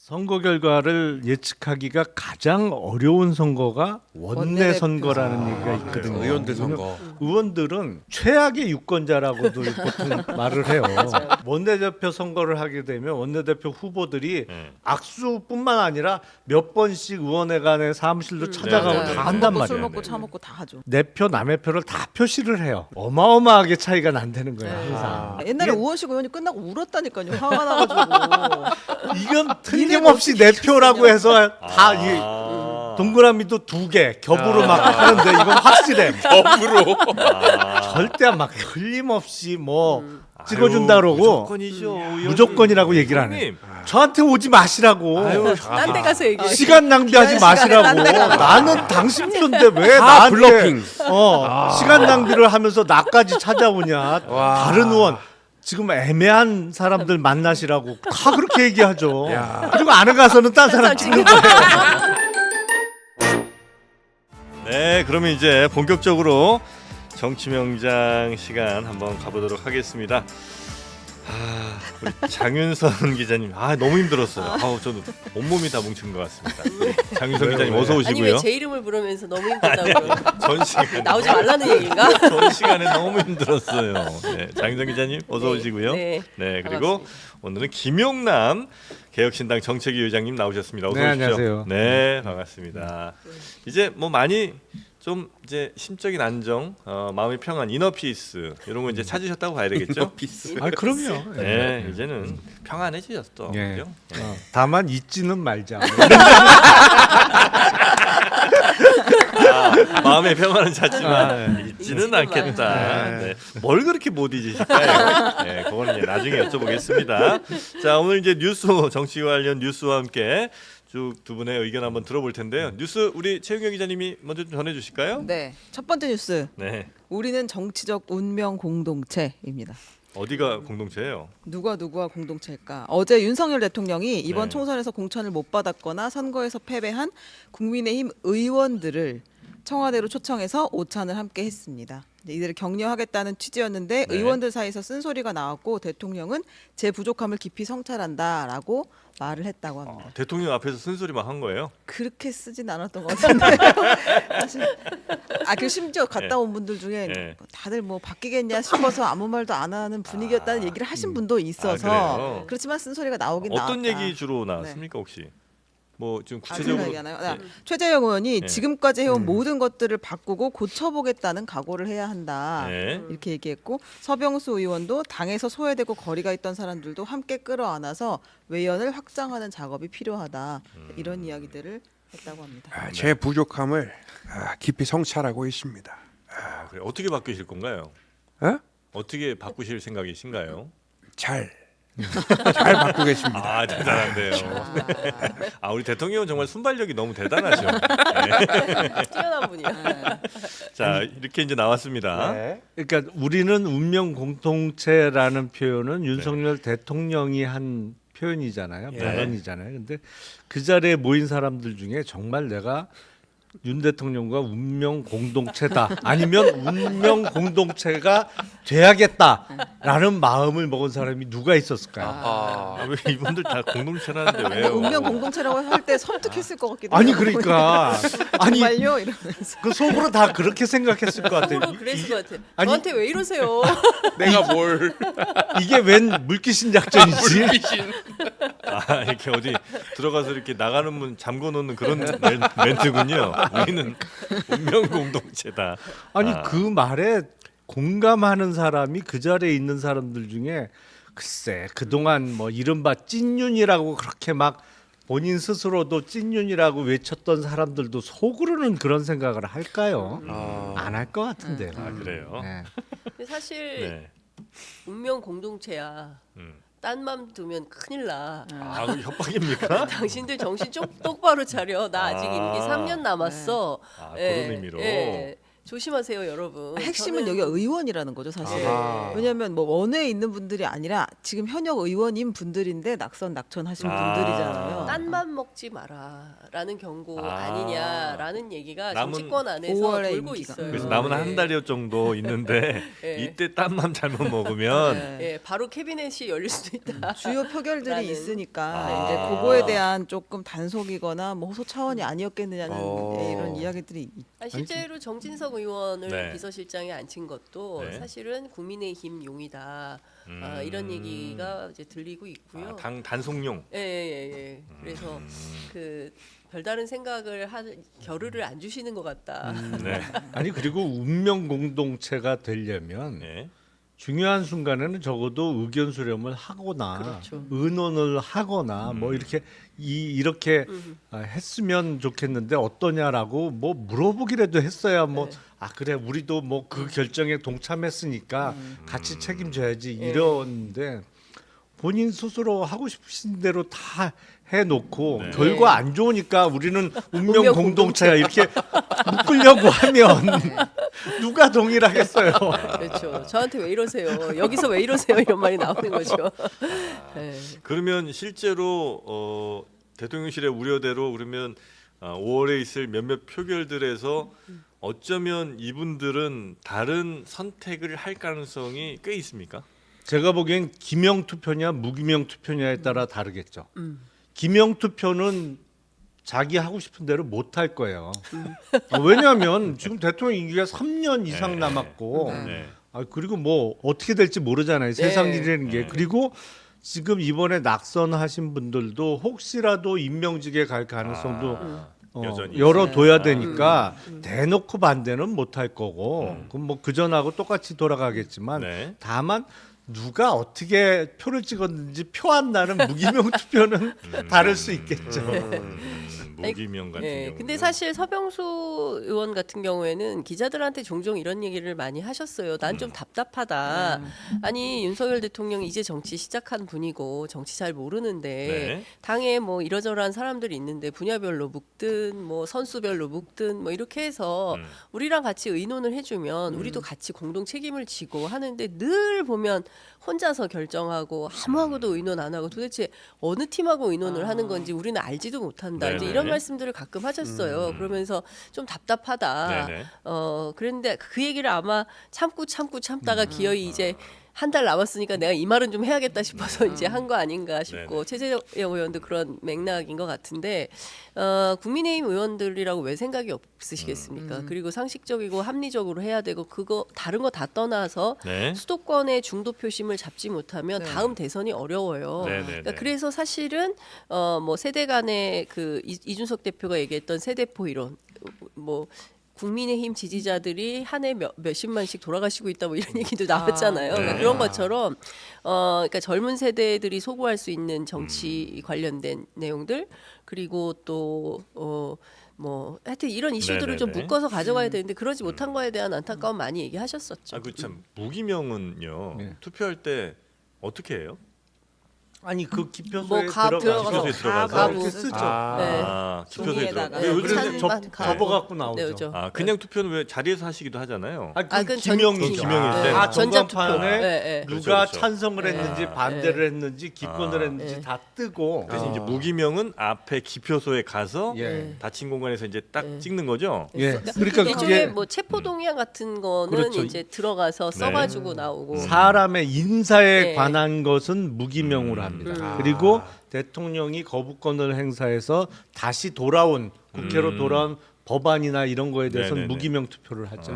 선거 결과를 예측하기가 가장 어려운 선거가 원내 선거라는 얘기가 있거든요. 의원들 선거. 의원들은 최악의 유권자라고도 보통 말을 해요. 원내대표 선거를 하게 되면 원내대표 후보들이 악수뿐만 아니라 몇 번씩 의원회관의 사무실로 찾아가고 네. 다 한단 먹고 술 말이에요. 먹고 차 먹고 다 하죠. 내 표 남의 표를 다 표시를 해요. 어마어마하게 차이가 난다는 거예요. 항상. 옛날에 우원식 의원이 끝나고 울었다니까요. 화가 나가지고. 이건 틀림없이 내 표라고 해서 다 이 동그라미도 2개 겹으로 막 하는데 이건 확실해. 겹으로. 절대 막 틀림없이 뭐 찍어준다 그러고 무조건이죠. 무조건이라고 얘기를 안 해. 저한테 오지 마시라고. 딴 데 가서 얘기해. 시간 낭비하지 시간, 마시라고. 딴데 가서. 나는 당신 표인데 왜 다 나한테 블러핑. 시간 낭비를 하면서 나까지 찾아오냐. 다른 의원 지금 애매한 사람들 만나시라고 다 그렇게 얘기하죠. 그리고 안에 가서는 딴 사람 찍는 거예요. 네, 그러면 이제 본격적으로 정치명장 시간 한번 가보도록 하겠습니다. 우리 장윤선 기자님, 너무 힘들었어요. 저도 온몸이 다 뭉친 것 같습니다. 장윤선 기자님 어서 아니 오시고요. 왜 제 이름을 부르면서 너무 힘들다고 전 시간에 나오지 말라는 얘기인가? 전 시간에 너무 힘들었어요. 네, 장윤선 기자님 어서 네, 오시고요. 네, 그리고 오늘은 김용남 개혁신당 정책위 의장님 나오셨습니다. 어서 네, 오십시오. 안녕하세요. 네, 반갑습니다. 이제 뭐 많이 좀 이제 심적인 안정, 마음의 평안, 이너피스 이런 거 이제 찾으셨다고 봐야 되겠죠? 피스. 아 그럼요. 네, 이제는 평안해지셨어. 예. 그죠? 다만 잊지는 말자. 마음의 평안은 찾지만 잊지는 잊지는 않겠다. 말자. 네. 뭘 그렇게 못 잊으실까요? 네, 그거는 이제 나중에 여쭤보겠습니다. 자, 오늘 이제 뉴스 정치 관련 뉴스와 함께 쭉 두 분의 의견 한번 들어볼 텐데요. 뉴스 우리 최윤경 기자님이 먼저 좀 전해주실까요? 네. 첫 번째 뉴스. 네. 우리는 정치적 운명 공동체입니다. 어디가 공동체예요? 누가 누구와 공동체일까? 어제 윤석열 대통령이 이번 네. 총선에서 공천을 못 받았거나 선거에서 패배한 국민의힘 의원들을 청와대로 초청해서 오찬을 함께 했습니다. 이들을 격려하겠다는 취지였는데 네. 의원들 사이에서 쓴소리가 나왔고 대통령은 제 부족함을 깊이 성찰한다라고 말을 했다고 합니다. 대통령 앞에서 쓴소리만 한 거예요? 그렇게 쓰진 않았던 것 같은데요. 사실 그 심지어 갔다 온 분들 중에 네. 다들 뭐 바뀌겠냐 싶어서 아무 말도 안 하는 분위기였다는 얘기를 하신 분도 있어서 그래요? 그렇지만 쓴소리가 나오긴 어떤 나왔다. 얘기 주로 나왔습니까 혹시? 뭐 좀 제가 구체적으로 얘기하나요? 최재형 의원이 네. 지금까지 해온 모든 것들을 바꾸고 고쳐보겠다는 각오를 해야 한다. 네. 이렇게 얘기했고 서병수 의원도 당에서 소외되고 거리가 있던 사람들도 함께 끌어안아서 외연을 확장하는 작업이 필요하다. 이런 이야기들을 했다고 합니다. 제 부족함을 깊이 성찰하고 있습니다. 그래, 어떻게 바꾸실 건가요? 어떻게 바꾸실 생각이신가요? 잘 바꾸겠습니다. 대단한데요. 우리 대통령은 정말 순발력이 너무 대단하죠. 뛰어난 분이야. 자, 이렇게 이제 나왔습니다. 그러니까 우리는 운명 공동체라는 표현은 윤석열 대통령이 한 표현이잖아요. 발언이잖아요. 근데 그 자리에 모인 사람들 중에 정말 내가 윤 대통령과 운명 공동체다 아니면 운명 공동체가 돼야겠다라는 마음을 먹은 사람이 누가 있었을까요? 왜 이분들 다 공동체라는데 왜요? 운명 공동체라고 할 때 섬뜩했을 것 같기도 아니 하고. 그러니까 아니 정말요? 이러면서. 그 속으로 다 그렇게 생각했을 것 같아요. 그랬을 것 같아. 아니, 저한테 왜 이러세요? 내가 뭘 이게 웬 물귀신 작전이지? 이렇게 어디 들어가서 이렇게 나가는 문 잠궈 놓는 그런 멘트군요. 우리는 운명 공동체다. 아니 그 말에 공감하는 사람이 그 자리에 있는 사람들 중에 글쎄 그동안 뭐 이른바 찐윤이라고 그렇게 막 본인 스스로도 찐윤이라고 외쳤던 사람들도 속으로는 그런 생각을 할까요? 안 할 것 같은데요. 그래요? 네. 근데 사실 네. 운명 공동체야. 딴 맘 두면 큰일 나. 그 협박입니까? 당신들 정신 좀 똑바로 차려. 나 아직 임기 3년 남았어. 그런 의미로. 조심하세요, 여러분. 핵심은 저는- 여기 의원이라는 거죠, 사실. 아하. 왜냐하면 뭐 원외에 있는 분들이 아니라 지금 현역 의원인 분들인데 낙천하신 분들이잖아요. 딴맘 먹지 마라라는 경고 아. 아니냐라는 얘기가 남은 정치권 안에서 5월에 돌고 임기가. 있어요. 그래서 남은 한 달여 정도 있는데 네. 이때 땀만 잘못 먹으면 네. 예, 바로 캐비넷이 열릴 수도 있다. 주요 표결들이 라는. 있으니까 아. 이제 그거에 대한 조금 단속이거나 뭐 호소 차원이 아니었겠느냐는 어. 이런 이야기들이 실제로 정진석 의원을 네. 비서실장에 앉힌 것도 네. 사실은 국민의힘 용이다. 이런 얘기가 이제 들리고 있고요. 당 단속용. 예. 그래서 그 별다른 생각을 겨루를 안 주시는 것 같다. 네. 아니 그리고 운명 공동체가 되려면 네. 중요한 순간에는 적어도 의견 수렴을 하거나 그렇죠. 의논을 하거나 뭐 이렇게 이렇게 했으면 좋겠는데 어떠냐라고 뭐 물어보기라도 했어야 뭐 네. 아 그래 우리도 뭐 그 결정에 동참했으니까 같이 책임져야지 네. 이러는데 본인 스스로 하고 싶으신 대로 다 해놓고 네. 결과 안 좋으니까 우리는 운명 운명 공동체야 이렇게 묶으려고 하면 누가 동일하겠어요. 그렇죠. 저한테 왜 이러세요? 여기서 왜 이러세요? 이런 말이 나오는 거죠. 네. 그러면 실제로 대통령실의 우려대로 그러면 5월에 있을 몇몇 표결들에서 어쩌면 이분들은 다른 선택을 할 가능성이 꽤 있습니까? 제가 보기엔 기명 투표냐 무기명 투표냐에 따라 다르겠죠. 기명 투표는 자기 하고 싶은 대로 못 할 거예요. 왜냐하면 지금 대통령 임기가 3년 이상 네. 남았고 네. 그리고 뭐 어떻게 될지 모르잖아요. 세상 일이라는 게. 네. 그리고 지금 이번에 낙선하신 분들도 혹시라도 임명직에 갈 가능성도 여전히 열어둬야 되니까 대놓고 반대는 못 할 거고 그럼 뭐 그전하고 똑같이 돌아가겠지만 네. 다만 누가 어떻게 표를 찍었는지 표 안 나는 무기명 투표는 다를 수 있겠죠. 무기명 같은 네, 경우. 근데 사실 서병수 의원 같은 경우에는 기자들한테 종종 이런 얘기를 많이 하셨어요. 난 좀 답답하다. 아니 윤석열 대통령이 이제 정치 시작한 분이고 정치 잘 모르는데 네. 당에 뭐 이러저러한 사람들이 있는데 분야별로 묶든 뭐 선수별로 묶든 뭐 이렇게 해서 우리랑 같이 의논을 해주면 우리도 같이 공동 책임을 지고 하는데 늘 보면 혼자서 결정하고 아무하고도 의논 안 하고 도대체 어느 팀하고 의논을 하는 건지 우리는 알지도 못한다. 이제 네네. 이런 말씀들을 가끔 하셨어요. 그러면서 좀 답답하다. 네네. 그런데 그 얘기를 아마 참다가 기어이 이제 한 달 남았으니까 내가 이 말은 좀 해야겠다 싶어서 이제 한 거 아닌가 싶고 최재형 의원도 그런 맥락인 것 같은데 국민의힘 의원들이라고 왜 생각이 없으시겠습니까? 그리고 상식적이고 합리적으로 해야 되고 그거 다른 거 다 떠나서 네. 수도권의 중도 표심을 잡지 못하면 네. 다음 대선이 어려워요. 네, 네, 그러니까 네. 그래서 사실은 뭐 세대 간의 그 이준석 대표가 얘기했던 세대포 이론 뭐 국민의힘 지지자들이 한 해 몇십만씩 돌아가시고 있다 뭐 이런 얘기도 나왔잖아요. 그러니까 네. 그런 것처럼 그러니까 젊은 세대들이 소구할 수 있는 정치 관련된 내용들 그리고 또 뭐 하여튼 이런 이슈들을 좀 네네네. 묶어서 가져가야 되는데 그러지 못한 거에 대한 안타까움 많이 얘기하셨었죠. 그 무기명은요. 네. 투표할 때 어떻게 해요? 아니 그 기표소에 뭐 갑 들어가서 기표소에 들어가서 가부. 이렇게 쓰죠. 기표소에 종이에다가. 들어가. 왜 그래서 요즘은 접어갖고 나오죠. 네, 그렇죠. 그냥 투표는 왜 자리에서 하시기도 하잖아요. 그 그건 기명이죠. 기명일 때. 다 전자투표. 전광판에 네. 누가 그렇죠, 그렇죠. 찬성을 했는지 반대를 했는지 기권을 했는지 네. 다 뜨고 그래서 이제 무기명은 앞에 기표소에 가서 예. 닫힌 공간에서 이제 딱 찍는 거죠. 예. 그러니까 그러니까 일종의 그게 뭐 체포동의안 같은 거는 그렇죠. 이제 들어가서 써가지고 나오고 사람의 인사에 네. 관한 것은 무기명으로 합니다. 그리고 대통령이 거부권을 행사해서 다시 돌아온 국회로 돌아온 법안이나 이런 거에 대해서는 네네네. 무기명 투표를 하죠.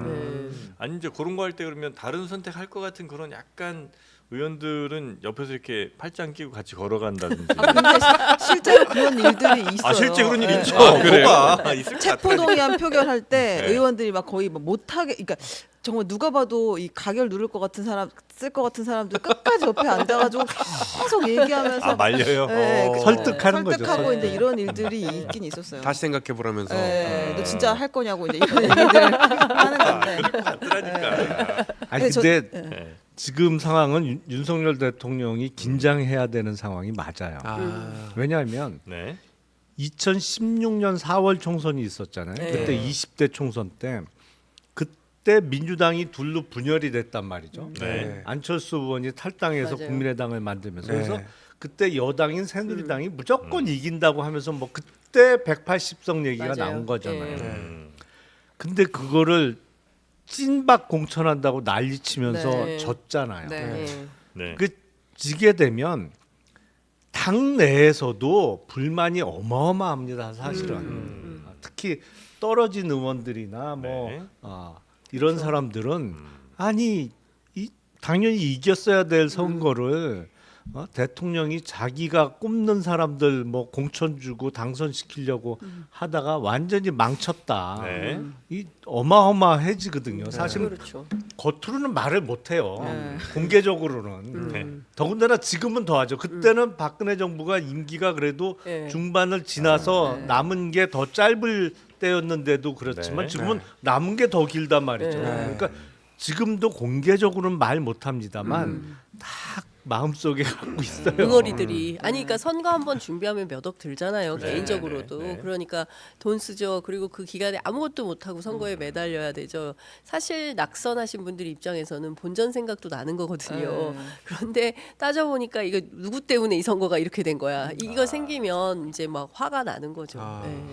아니 이제 그런 거 할 때 그러면 다른 선택할 것 같은 그런 약간 의원들은 옆에서 이렇게 팔짱 끼고 같이 걸어간다든지. 근데 실제로 그런 일들이 있어요. 실제 그런 일 네. 있죠. 그래요? 뭐가 있을 것 같아요. 체포동의안 표결할 때 네. 의원들이 막 거의 뭐 못하게, 그러니까 정말 누가 봐도 이 가결 누를 것 같은 사람, 쓸 것 같은 사람들 끝까지 옆에 앉아가지고 계속 얘기하면서 말려요. 네, 설득하는 거죠, 설득하고 설득. 이제 이런 일들이 있긴 있었어요. 다시 생각해 보라면서. 네, 너 진짜 할 거냐고 이제 이런 얘기들을 하는 건데. 그럴 것 같더라니까. 아니 근데 근데 네. 지금 상황은 윤석열 대통령이 긴장해야 되는 상황이 맞아요. 왜냐하면 네. 2016년 4월 총선이 있었잖아요. 네. 그때 20대 총선 때 그때 민주당이 둘로 분열이 됐단 말이죠. 네. 안철수 의원이 탈당해서 맞아요. 국민의당을 만들면서 네. 그래서 그때 여당인 새누리당이 무조건 이긴다고 하면서 뭐 그때 180석 얘기가 맞아요. 나온 거잖아요. 예. 근데 그거를 찐박 공천한다고 난리치면서 네. 졌잖아요. 네. 예. 네. 그 지게 되면 당 내에서도 불만이 어마어마합니다. 사실은 특히 떨어진 의원들이나 뭐 네. 이런 사람들은 아니 당연히 이겼어야 될 선거를 대통령이 자기가 꼽는 사람들 뭐 공천 주고 당선시키려고 하다가 완전히 망쳤다. 네. 이 어마어마해지거든요. 사실 그렇죠. 겉으로는 말을 못해요. 네. 공개적으로는. 네. 더군다나 지금은 더하죠. 그때는 박근혜 정부가 임기가 그래도 네. 중반을 지나서 남은 게 더 짧을 때였는데도 그렇지만 네. 지금은 남은 게 더 길단 말이죠. 네. 그러니까 지금도 공개적으로는 말 못합니다만 다 마음속에 갖고 있어요. 응어리들이 아니 그러니까 선거 한번 준비하면 몇 억 들잖아요. 네, 개인적으로도. 네, 네. 그러니까 돈 쓰죠. 그리고 그 기간에 아무것도 못 하고 선거에 매달려야 되죠. 사실 낙선하신 분들 입장에서는 본전 생각도 나는 거거든요. 네. 그런데 따져 보니까 이거 누구 때문에 이 선거가 이렇게 된 거야. 이거 생기면 이제 막 화가 나는 거죠. 네.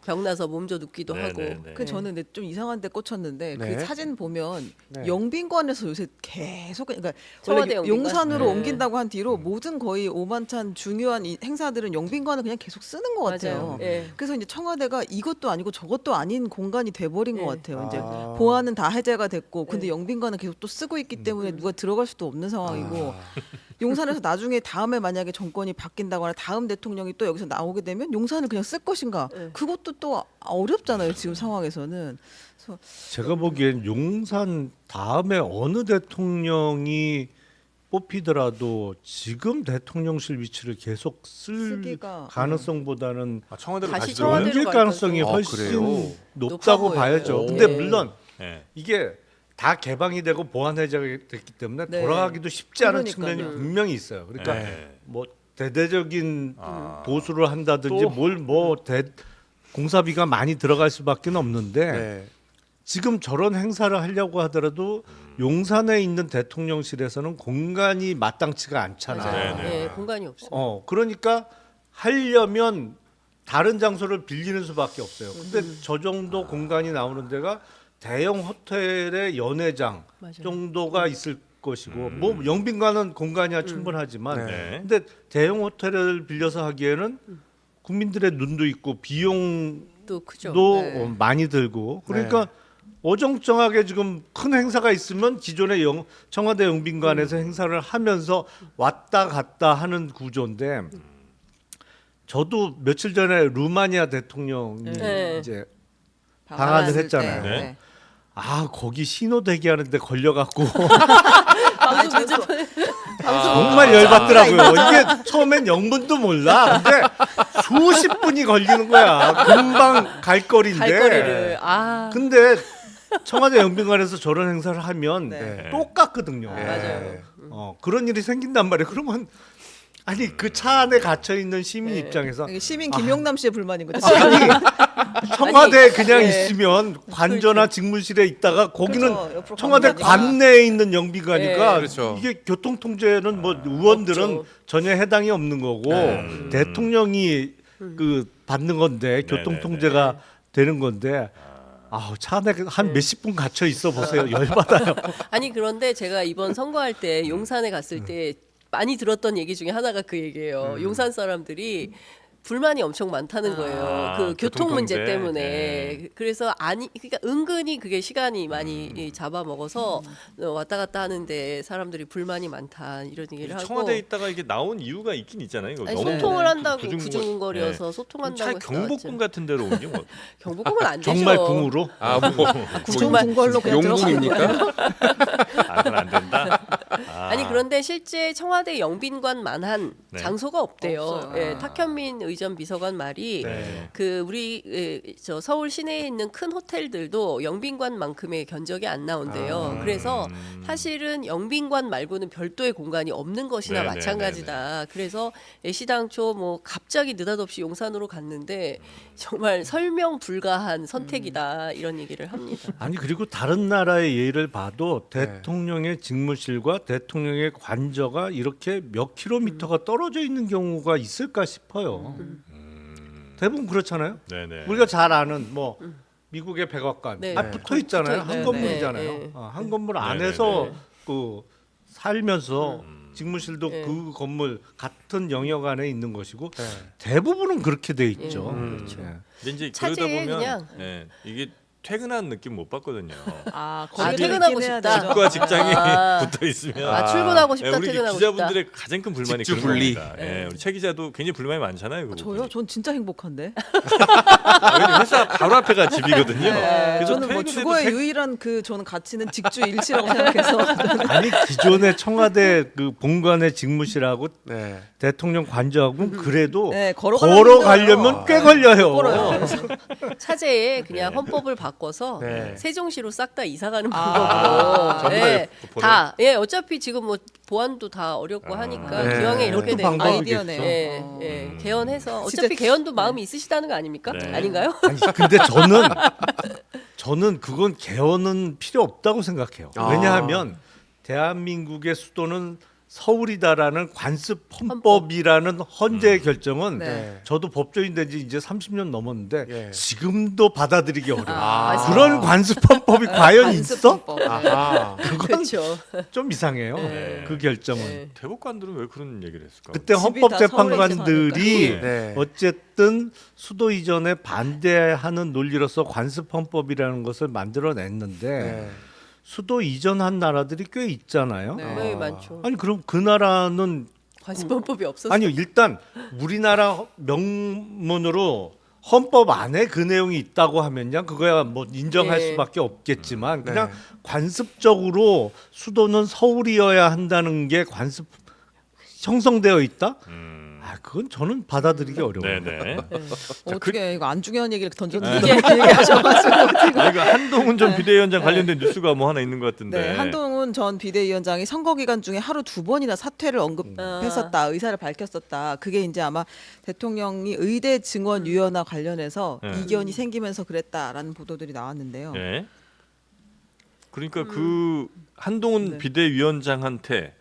병나서 몸져 눕기도 네, 하고. 네, 네. 그 저는 근데 좀 이상한 데 꽂혔는데 네. 그 사진 보면 네. 영빈관에서 요새 계속 그러니까 청와대 원래 영빈관? 용산으로 네. 옮긴다고 한 뒤로 모든 거의 오만찬 중요한 행사들은 영빈관을 그냥 계속 쓰는 것 같아요. 맞아요. 예. 그래서 이제 청와대가 이것도 아니고 저것도 아닌 공간이 돼버린 것 네. 같아요. 이제 아. 보안은 다 해제가 됐고, 근데 네. 영빈관은 계속 또 쓰고 있기 때문에 누가 들어갈 수도 없는 상황이고, 용산에서 나중에 다음에 만약에 정권이 바뀐다거나 다음 대통령이 또 여기서 나오게 되면 용산을 그냥 쓸 것인가? 네. 그것도 또 어렵잖아요. 지금 상황에서는. 그래서 제가 보기엔 용산 다음에 어느 대통령이 뽑히더라도 지금 대통령실 위치를 계속 쓸 쓰기가, 가능성보다는 청와대로 다시 다시 들어가요? 청와대로 옮길 갈 가능성이 가능성이 훨씬 그래요? 높다고 높아 봐야죠. 보여요. 근데 네. 물론 네. 이게 다 개방이 되고 보안 해제가 됐기 때문에 네. 돌아가기도 쉽지 않은 그러니까요. 측면이 분명히 있어요. 그러니까 네. 뭐 대대적인 아. 보수를 한다든지 또? 뭘 뭐 공사비가 많이 들어갈 수밖에 없는데 네. 지금 저런 행사를 하려고 하더라도 용산에 있는 대통령실에서는 공간이 마땅치가 않잖아요. 네, 네. 예, 공간이 없어요. 그러니까 하려면 다른 장소를 빌리는 수밖에 없어요. 근데 저 정도 공간이 나오는 데가 대형 호텔의 연회장 맞아요. 정도가 있을 것이고 뭐 영빈관은 공간이야 충분하지만 네. 근데 대형 호텔을 빌려서 하기에는 국민들의 눈도 있고 비용도 또 크죠. 네. 많이 들고 그러니까 어정쩡하게 지금 큰 행사가 있으면 기존의 청와대 영빈관에서 행사를 하면서 왔다 갔다 하는 구조인데 저도 며칠 전에 루마니아 대통령이 네. 이제 방한을 방한을 했을 했잖아요. 때, 네. 거기 신호 대기하는데 걸려갖고 방송 늦은 정말 열받더라고요. 이게 처음엔 영문도 몰라. 근데 수십 분이 걸리는 거야. 금방 갈 거리인데. 갈거리를 근데 청와대 영빈관에서 저런 행사를 하면 네. 똑같거든요. 맞아요. 그런 일이 생긴단 말이에요. 그러면 아니 그 차 안에 갇혀 있는 시민 네. 입장에서 이게 시민 김용남 씨의 불만인 거죠. 아니 청와대에 그냥 네. 있으면 관저나 직무실에 있다가 거기는 그렇죠. 옆으로 청와대 가는 거니까. 관내에 있는 영빈관이니까 네. 그렇죠. 이게 교통 통제는 뭐 의원들은 없죠. 전혀 해당이 없는 거고 대통령이 그 받는 건데 교통 통제가 되는 건데 차 안에 한 몇십 분 갇혀 있어 보세요. 열받아요. 아니 그런데 제가 이번 선거할 때 용산에 갔을 때 많이 들었던 얘기 중에 하나가 그 얘기예요. 용산 사람들이 불만이 엄청 많다는 거예요. 그 교통 문제 교통통제. 때문에. 네. 그래서 그러니까 은근히 그게 시간이 많이 잡아먹어서 왔다 갔다 하는데 사람들이 불만이 많다 이런 얘기를 하고. 청와대에 있다가 이게 나온 이유가 있긴 있잖아요. 이거 아니, 너무 소통을 한다고 구중궁궐. 구중거리여서 네. 소통한다고 차라리 해서 경복궁 나왔죠. 같은 데로 옮긴 거. 경복궁은 안 되죠. 정말 궁으로 아, 뭐 구중궁궐로 그냥 들어가는 거예요. 용궁입니까? 그건 안 된다. 아니 그런데 실제 청와대 영빈관만한 네. 장소가 없대요. 없어요. 예, 탁현민 의전 비서관 말이 네. 그 우리 저 서울 시내에 있는 큰 호텔들도 영빈관만큼의 견적이 안 나온대요. 그래서 사실은 영빈관 말고는 별도의 공간이 없는 것이나 네, 마찬가지다. 그래서 애시당초 뭐 갑자기 느닷없이 용산으로 갔는데 정말 설명 불가한 선택이다 이런 얘기를 합니다. 아니 그리고 다른 나라의 예를 봐도 네. 대통령의 직무실과 대통령의 관저가 이렇게 몇 킬로미터가 떨어져 있는 경우가 있을까 싶어요. 대부분 그렇잖아요. 네네. 우리가 잘 아는 뭐 미국의 백악관 네. 붙어 있잖아요. 붙어 한 있- 건물이잖아요. 네, 네. 한 건물 네, 안에서 네, 네. 그 살면서 직무실도 네. 그 건물 같은 영역 안에 있는 것이고 네. 대부분은 그렇게 돼 있죠. 그렇죠. 예. 근데 이제 차제에 그러다 보면 그냥. 예, 이게 퇴근한 느낌 못 받거든요. 아, 거기에 거기에 퇴근하고 있긴 해야 싶다. 되죠. 집과 직장이 아. 붙어 있으면 아, 출근하고 싶다, 예, 우리 퇴근하고 기자분들의 가장 큰 불만이 직주 그런 분리. 겁니다. 예, 우리 최 기자도 굉장히 불만이 많잖아요. 그 저요? 부분이. 전 진짜 행복한데. 여기 회사 바로 앞에가 집이거든요. 그래서 저는 뭐 퇴근해도 주거의 유일한 그 저는 가치는 직주일치라고 생각해서 아니 기존의 청와대 그 본관의 직무실하고 네. 대통령 관저하고 그래도 네, 걸어가려면 꽤 걸려요. 걸어요. 차제에 그냥 헌법을 바꿔서 네. 세종시로 싹 다 이사가는 아, 방법으로 예, 보내- 다 예, 어차피 지금 뭐 보안도 다 어렵고 하니까 네. 기왕에 이렇게 그것도 되면 방법이겠죠. 아이디어네요. 예, 예, 개헌해서 어차피 진짜- 개헌도 마음이 있으시다는 거 아닙니까? 네. 아닌가요? 아니 근데 저는 그건 개헌은 필요 없다고 생각해요. 아. 왜냐하면 대한민국의 수도는 서울이다라는 관습 헌법이라는 헌재 결정은 네. 저도 법조인 된 지 이제 30년 넘었는데 예. 지금도 받아들이기 어려워. 아. 그런 관습 헌법이 과연 있어? 관습헌법. 네. 아하. 그건 그렇죠. 좀 이상해요. 네. 그 결정은. 네. 대법관들은 왜 그런 얘기를 했을까? 그때 집이 헌법재판관들이 다 네. 어쨌든 수도 이전에 반대하는 논리로서 관습 헌법이라는 것을 만들어냈는데 네. 수도 이전한 나라들이 꽤 있잖아요. 네. 네, 많죠. 아니 그럼 그 나라는 관습헌법이 없었어. 아니 일단 우리나라 명문으로 헌법 안에 그 내용이 있다고 하면야 그거야 뭐 인정할 네. 수밖에 없겠지만 그냥 네. 관습적으로 수도는 서울이어야 한다는 게 관습 형성되어 있다? 아 그건 저는 받아들이기 어려워요. 네네. 어떻게 이거 안중현 얘기를 던졌는데 얘기하셔가지고 아, 이거 한동훈 전 비대위원장 관련된 뉴스가 뭐 하나 있는 것 같은데. 네, 한동훈 전 비대위원장이 선거 기간 중에 하루 2번이나 사퇴를 언급했었다, 의사를 밝혔었다. 그게 이제 아마 대통령이 의대 증원 유연화 관련해서 네. 이견이 생기면서 그랬다라는 보도들이 나왔는데요. 네. 그러니까 그 한동훈 네. 비대위원장한테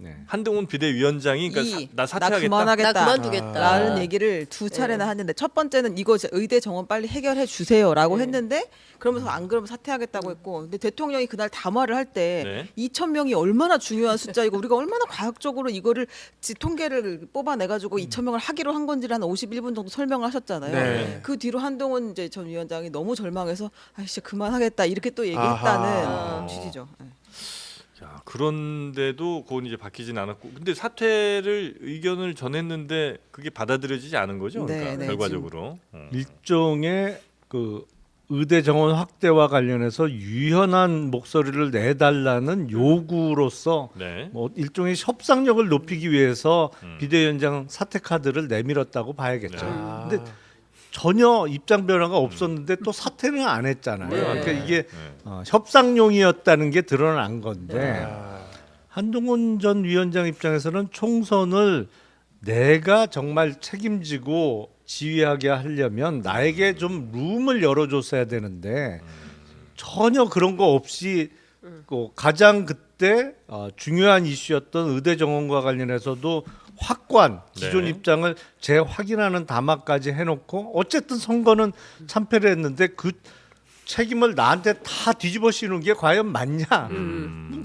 네. 한동훈 비대위원장이 그러니까 나 나 사퇴하겠다. 그만하겠다. 나 그만두겠다. 라는 얘기를 두 차례나 했는데 첫 번째는 이거 의대 정원 빨리 해결해 주세요라고 네. 했는데 그러면서 안 그러면 사퇴하겠다고 했고 근데 대통령이 그날 담화를 할 때 네. 2,000명이 얼마나 중요한 숫자이고 우리가 얼마나 과학적으로 이거를 통계를 뽑아내 가지고 2,000명을 하기로 한 건지를 한 51분 정도 설명을 하셨잖아요. 네. 그 뒤로 한동훈 이제 전 위원장이 너무 절망해서 아 진짜 그만하겠다 이렇게 또 아하. 얘기했다는 취지죠. 네. 자, 그런데도 그건 이제 바뀌진 않았고, 근데 사퇴를 의견을 전했는데 그게 받아들여지지 않은 거죠. 그러니까 네, 네, 결과적으로. 일종의 그 의대 정원 확대와 관련해서 유연한 목소리를 내달라는 요구로서 네. 뭐 일종의 협상력을 높이기 위해서 비대위원장 사퇴 카드를 내밀었다고 봐야겠죠. 아. 근데 전혀 입장 변화가 없었는데 또 사퇴는 안 했잖아요. 네. 그러니까 이게 네. 협상용이었다는 게 드러난 건데 아. 한동훈 전 위원장 입장에서는 총선을 내가 정말 책임지고 지휘하게 하려면 나에게 좀 룸을 열어줬어야 되는데 전혀 그런 거 없이 그 가장 그때 중요한 이슈였던 의대 정원과 관련해서도 확관 기존 네. 입장을 재확인하는 담화까지 해놓고 어쨌든 선거는 참패를 했는데 그 책임을 나한테 다 뒤집어 씌우는 게 과연 맞냐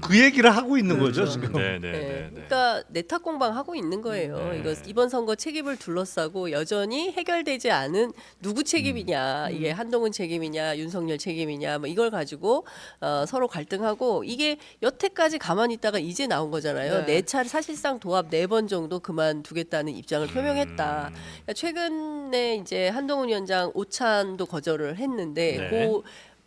그 얘기를 하고 있는 거죠 지금. 네, 네, 네. 네, 네. 그러니까 내탁 공방 하고 있는 거예요. 네. 이거 이번 선거 책임을 둘러싸고 여전히 해결되지 않은 누구 책임이냐, 이게 한동훈 책임이냐, 윤석열 책임이냐, 뭐 이걸 가지고 서로 갈등하고 이게 여태까지 가만히 있다가 이제 나온 거잖아요. 네. 네 차례 사실상 도합 4번 정도 그만두겠다는 입장을 표명했다. 그러니까 최근에 이제 한동훈 위원장 오찬도 거절을 했는데 네. 그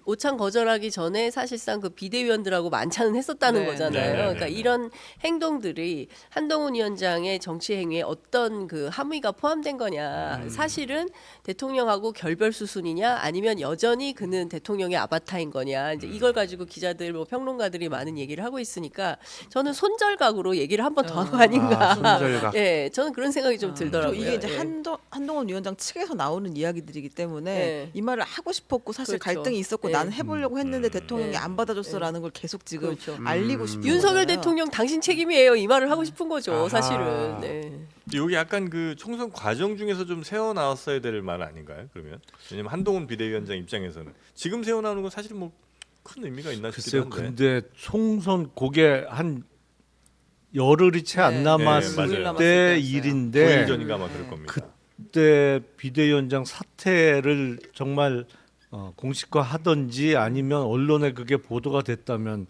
오찬 거절하기 전에 사실상 그 비대위원들하고 만찬은 했었다는 네. 거잖아요. 네, 네, 그러니까 네. 이런 행동들이 한동훈 위원장의 정치 행위에 어떤 그 함의가 포함된 거냐. 사실은 대통령하고 결별 수순이냐 아니면 여전히 그는 대통령의 아바타인 거냐. 이제 이걸 가지고 기자들 뭐 평론가들이 많은 얘기를 하고 있으니까 저는 손절각으로 얘기를 한 번 더 한 거 아닌가. 손절각. 예, 저는 그런 생각이 좀 들더라고요. 이게 이제 예. 한동훈 위원장 측에서 나오는 이야기들이기 때문에 네. 이 말을 하고 싶었고 사실 그렇죠. 갈등이 있었고 네. 나는 해보려고 했는데 대통령이 네. 안 받아줬어라는 걸 계속 지금 그렇죠. 알리고 싶은 윤석열 거잖아요. 대통령 당신 책임이에요. 이 말을 하고 싶은 거죠. 아하. 사실은. 네. 여기 약간 그 총선 과정 중에서 좀 세워 나왔어야 될 말 아닌가요? 그러면 왜냐면 한동훈 비대위원장 입장에서는 지금 세워 나오는 건 사실 뭐 큰 의미가 있나 싶기도 글쎄요. 한데. 근데 총선 그게 한 열흘이 채 안 네. 남았을 네, 맞아요. 때 9일 일인데 9일 전인가 아마 그럴 겁니다. 그때 비대위원장 사퇴를 정말 공식화하든지 아니면 언론에 그게 보도가 됐다면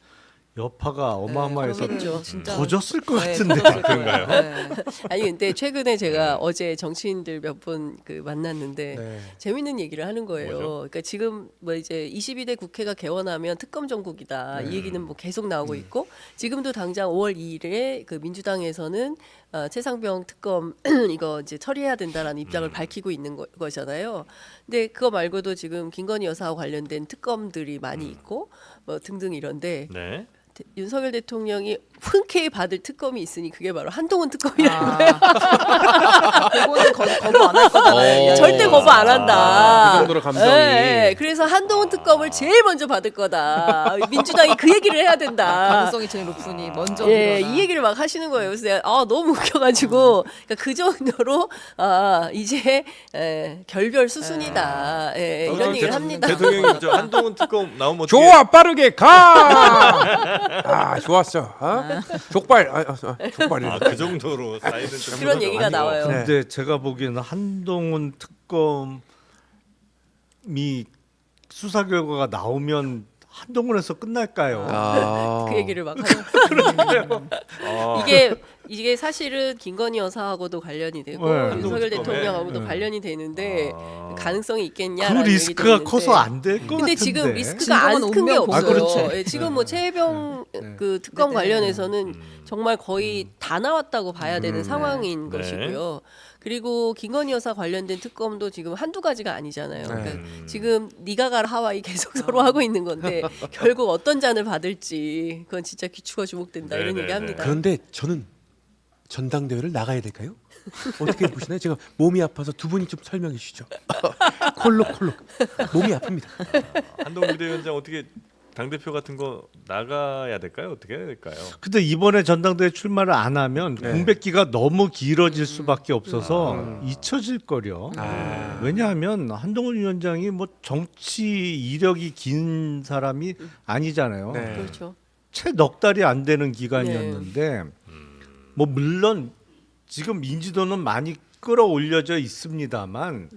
여파가 어마어마해서 그렇겠죠. 진짜 터졌을 것 네, 같은데. 터졌을 그런가요? 거예요. 네. 아니 근데 최근에 제가 어제 정치인들 몇 분 그 만났는데 네. 재밌는 얘기를 하는 거예요. 뭐죠? 그러니까 지금 뭐 이제 22대 국회가 개원하면 특검 정국이다. 이 얘기는 뭐 계속 나오고 있고 지금도 당장 5월 2일에 그 민주당에서는 최상병 특검 이거 이제 처리해야 된다라는 입장을 밝히고 있는 거잖아요. 근데 그거 말고도 지금 김건희 여사와 관련된 특검들이 많이 있고 뭐 등등 이런데 네. 윤석열 대통령이 흔쾌히 받을 특검이 있으니 그게 바로 한동훈 특검이라는 거예요. 그거는 거부 안 할 거잖아요. 이야기. 절대 거부 안 한다. 그 정도로 감정이. 예, 그래서 한동훈 특검을 제일 먼저 받을 거다. 민주당이 그 얘기를 해야 된다. 가능성이 제일 높으니 먼저 예, 일어나. 이 얘기를 막 하시는 거예요. 그래서 내가 너무 웃겨가지고 그러니까 그 정도로 이제 결별 수순이다. 예, 이런 얘기를 합니다. 대통령이 저 한동훈 특검 나오면 어떻게 좋아 빠르게 가. 아 좋았어. 족발. 족발이. 그 정도로 쌓이는 좀 그런 얘기가 아니고. 나와요. 네. 근데 제가 보기에는 한동훈 특검이 수사 결과가 나오면 한동훈에서 끝날까요? 그 얘기를 막 하는 아, 이게 사실은 김건희 여사하고도 관련이 되고 네. 윤석열 네. 대통령하고도 네. 관련이 되는데 아. 가능성이 있겠냐? 그 리스크가 커서 안 될 것 같은데. 근데 지금 리스크가 진정한 안 큰 게 운명 없어요. 그렇죠. 예, 지금 뭐 최혜병 네. 그 특검 네. 관련해서는 정말 거의 다 나왔다고 봐야 되는 상황인 네. 것이고요. 그리고 김건희 여사 관련된 특검도 지금 한두 가지가 아니잖아요. 그러니까 지금 네가 갈 하와이 계속 서로 하고 있는 건데 결국 어떤 잔을 받을지 그건 진짜 귀추가 주목된다 이런 네, 얘기합니다. 그런데 저는 전당대회를 나가야 될까요? 어떻게 보시나요? 제가 몸이 아파서 두 분이 좀 설명해 주시죠. 콜록 몸이 아픕니다. 한동훈 비대위원장 어떻게 당 대표 같은 거 나가야 될까요? 어떻게 해야 될까요? 근데 이번에 전당대회 출마를 안 하면 네. 공백기가 너무 길어질 수밖에 없어서 잊혀질 거려. 왜냐하면 한동훈 위원장이 뭐 정치 이력이 긴 사람이 아니잖아요. 네. 그렇죠. 채 넉 달이 안 되는 기간이었는데 뭐 물론 지금 인지도는 많이 끌어올려져 있습니다만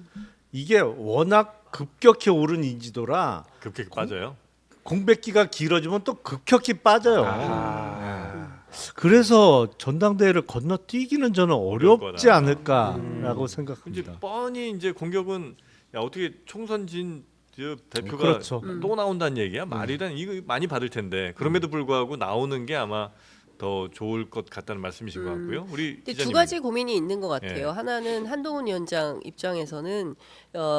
이게 워낙 급격히 오른 인지도라 급격히 빠져요. 공백기가 길어지면 또 급격히 빠져요. 아. 그래서 전당대회를 건너뛰기는 저는 어렵지 거다. 않을까라고 이제 생각합니다. 뻔히 이제 공격은 야 어떻게 총선 진 저 대표가 그렇죠. 또 나온다는 얘기야 말이란 이거 많이 받을 텐데 그럼에도 불구하고 나오는 게 아마 더 좋을 것 같다는 말씀이신 것 같고요. 우리 근데 기자님 두 가지 고민이 있는 것 같아요. 예. 하나는 한동훈 위원장 입장에서는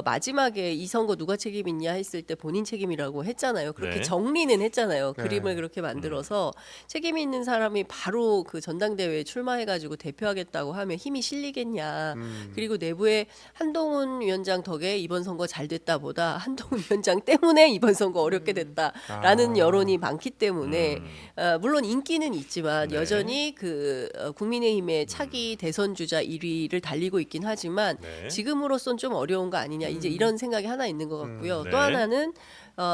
마지막에 이 선거 누가 책임 있냐 했을 때 본인 책임이라고 했잖아요. 그렇게 네. 정리는 했잖아요. 네. 그림을 그렇게 만들어서 책임 있는 사람이 바로 그 전당대회에 출마해가지고 대표하겠다고 하면 힘이 실리겠냐. 그리고 내부에 한동훈 위원장 덕에 이번 선거 잘 됐다보다 한동훈 위원장 때문에 이번 선거 어렵게 됐다라는 여론이 많기 때문에 물론 인기는 있지만 네. 여전히 그 국민의힘의 차기 대선 주자 1위를 달리고 있긴 하지만 네. 지금으로선 좀 어려운 거 아니냐 이제 이런 생각이 하나 있는 것 같고요. 네. 또 하나는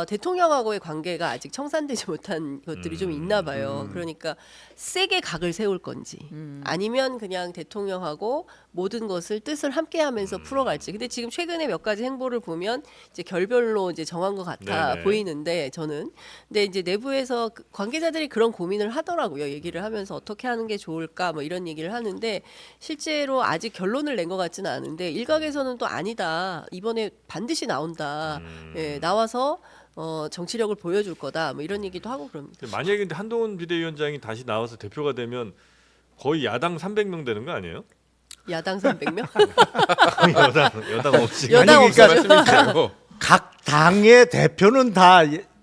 대통령하고의 관계가 아직 청산되지 못한 것들이 좀 있나 봐요. 그러니까 세게 각을 세울 건지 아니면 그냥 대통령하고 모든 것을 뜻을 함께하면서 풀어갈지. 근데 지금 최근에 몇 가지 행보를 보면 이제 결별로 이제 정한 것 같아 네네. 보이는데 저는. 근데 이제 내부에서 관계자들이 그런 고민을 하더라고요. 얘기를 하면서 어떻게 하는 게 좋을까 뭐 이런 얘기를 하는데 실제로 아직 결론을 낸 것 같지는 않은데 일각에서는 또 아니다. 이번에 반드시 나온다. 예, 나와서 정치력을 보여줄 거다. 뭐 이런 얘기도 하고 그럽니다. 만약에 근데 한동훈 비대위원장이 다시 나와서 대표가 되면 거의 야당 300명 되는 거 아니에요? 야당 300명? 여당 없이. 여당 아니, 그러니까 말씀이시고 각 당의 대표는 다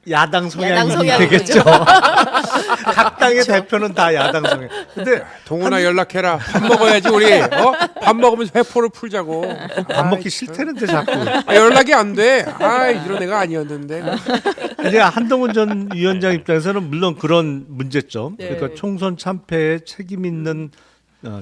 야당 성향이 야당 성향이죠. 되겠죠. 각 당의 대표는 다 야당 성향. 근데 동훈아 연락해라. 밥 먹어야지 우리. 밥 먹으면서 회포를 풀자고. 밥 먹기 싫다는데 자꾸. 연락이 안 돼. 이런 애가 아니었는데. 이제 한동훈 전 위원장 입장에서는 물론 그런 문제점, 네. 그러니까 총선 참패에 책임 있는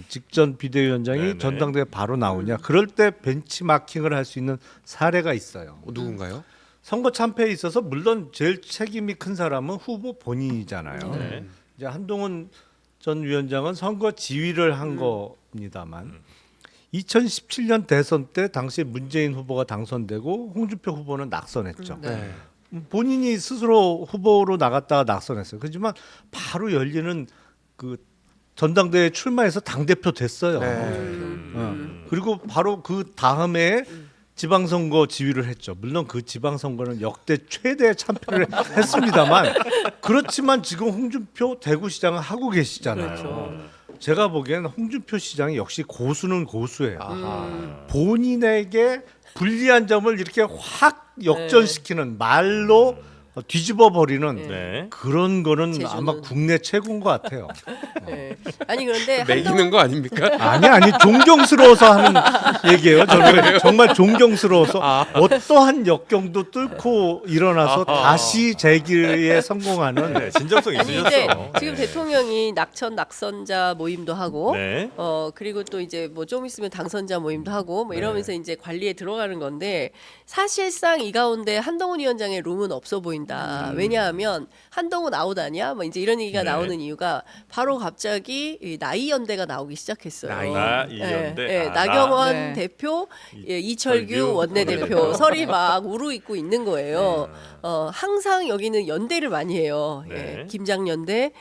직전 비대위원장이 네네. 전당대회 바로 나오냐, 그럴 때 벤치마킹을 할 수 있는 사례가 있어요. 누군가요? 선거 참패에 있어서 물론 제일 책임이 큰 사람은 후보 본인이잖아요. 네. 이제 한동훈 전 위원장은 선거 지휘를 한 겁니다만 2017년 대선 때 당시 문재인 후보가 당선되고 홍준표 후보는 낙선했죠. 네. 본인이 스스로 후보로 나갔다가 낙선했어요. 그렇지만 바로 열리는 그 전당대회 출마해서 당 대표 됐어요. 그리고 바로 그 다음에 지방선거 지휘를 했죠. 물론 그 지방선거는 역대 최대 참패를 했습니다만 그렇지만 지금 홍준표 대구시장은 하고 계시잖아요. 제가 보기에는 홍준표 시장이 역시 고수는 고수예요. 본인에게 불리한 점을 이렇게 확 역전시키는 말로 뒤집어 버리는 네. 그런 거는 제주는. 아마 국내 최고인 것 같아요. 네. 아니 그런데 매기는 거 아닙니까? 아니 존경스러워서 하는 얘기예요. 저는 정말 존경스러워서 어떠한 역경도 뚫고 일어나서 다시 재기에 성공하는. 네, 진정성 아니 있으셨어. 이제 지금 대통령이 낙선자 모임도 하고 네. 그리고 또 이제 뭐 좀 있으면 당선자 모임도 하고 뭐 이러면서 이제 관리에 들어가는 건데 사실상 이 가운데 한동훈 위원장의 룸은 없어 보인다. 왜냐하면 한동훈 아웃 아니야? 뭐 이제 이런 얘기가 네. 나오는 이유가 바로 갑자기 이 나이 연대가 나오기 시작했어요. 나이연대. 나경원 네. 대표, 이철규 이철규 원내대표 원내대표. 설이 막 우르익고 있는 거예요. 항상 여기는 연대를 많이 해요. 네. 예, 김장연대,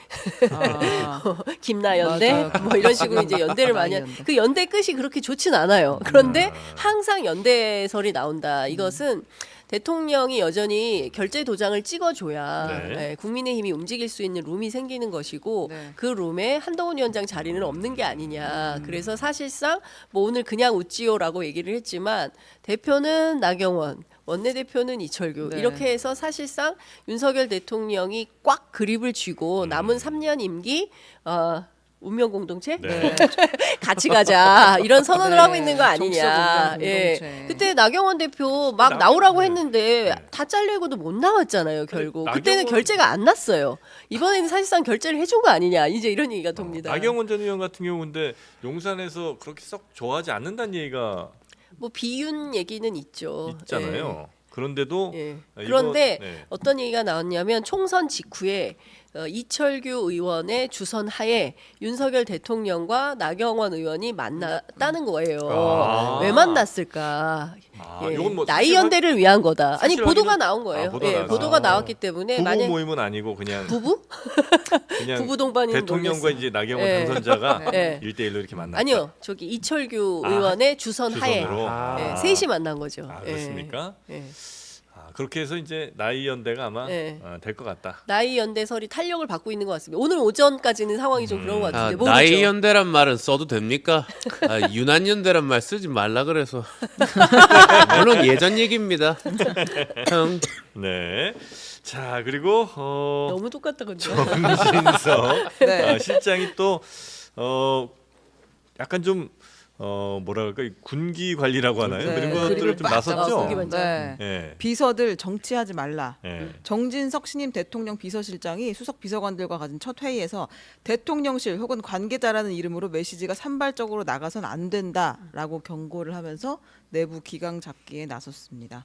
아, 김나연대, 맞아요. 뭐 이런 식으로 이제 연대를 많이 한. 나연대. 그 연대 끝이 그렇게 좋진 않아요. 그런데 항상 연대설이 나온다. 이것은 대통령이 여전히 결제 도장을 찍어줘야 네. 국민의힘이 움직일 수 있는 룸이 생기는 것이고 네. 그 룸에 한동훈 위원장 자리는 없는 게 아니냐. 그래서 사실상 뭐 오늘 그냥 웃지요라고 얘기를 했지만 대표는 나경원, 원내대표는 이철규 네. 이렇게 해서 사실상 윤석열 대통령이 꽉 그립을 쥐고 남은 3년 임기 운명 공동체 네. 같이 가자 이런 선언을 네. 하고 있는 거 아니냐. 정치적 운명 예. 공동체. 그때 나경원 대표 막 나오라고 했는데 다 잘리고도 못 나왔잖아요. 결국 그때는 나경원- 결제가 안 났어요. 이번에는 사실상 결제를 해준 거 아니냐. 이제 이런 얘기가 돕니다. 나경원 전 의원 같은 경우인데 용산에서 그렇게 썩 좋아하지 않는다는 얘기가 뭐 비윤 얘기는 있죠. 있잖아요. 그런데도 예. 예. 이거- 그런데 네. 어떤 얘기가 나왔냐면 총선 직후에 이철규 의원의 주선 하에 윤석열 대통령과 나경원 의원이 만났다는 거예요. 아. 왜 만났을까? 이건 뭐 나이 사실 연대를 위한 거다. 아니 사실 보도가 확인은- 나온 거예요. 보도가 예, 나왔어. 보도가 나왔기 때문에 부부 만약 모임은 아니고 그냥 부부? 그냥 부부 동반인 대통령과 모르겠어요. 이제 나경원 예. 당선자가 예. 1대1로 이렇게 만났다. 아니요, 저기 이철규 아, 의원의 주선 하에 주선으로? 셋이 만난 거죠. 아, 예. 그렇습니까? 예. 그렇게 해서 이제 나이 연대가 아마 네. 될 것 같다. 나이 연대설이 탄력을 받고 있는 것 같습니다. 오늘 오전까지는 상황이 좀 그런 것 같은데 모르죠. 나이 연대란 말은 써도 됩니까? 유난 연대란 말 쓰지 말라 그래서. 물론 예전 얘기입니다. 형. 네. 자 그리고 너무 똑같다 근데. 정진석 네. 실장이 또 약간 좀 뭐라 그럴까 이 군기 관리라고 하나요? 네. 그런 것들을 그림을 좀 빡 나섰죠. 잡아서 네. 예. 비서들 정치하지 말라. 예. 정진석 신임 대통령 비서실장이 수석 비서관들과 가진 첫 회의에서 대통령실 혹은 관계자라는 이름으로 메시지가 산발적으로 나가선 안 된다라고 경고를 하면서 내부 기강 잡기에 나섰습니다.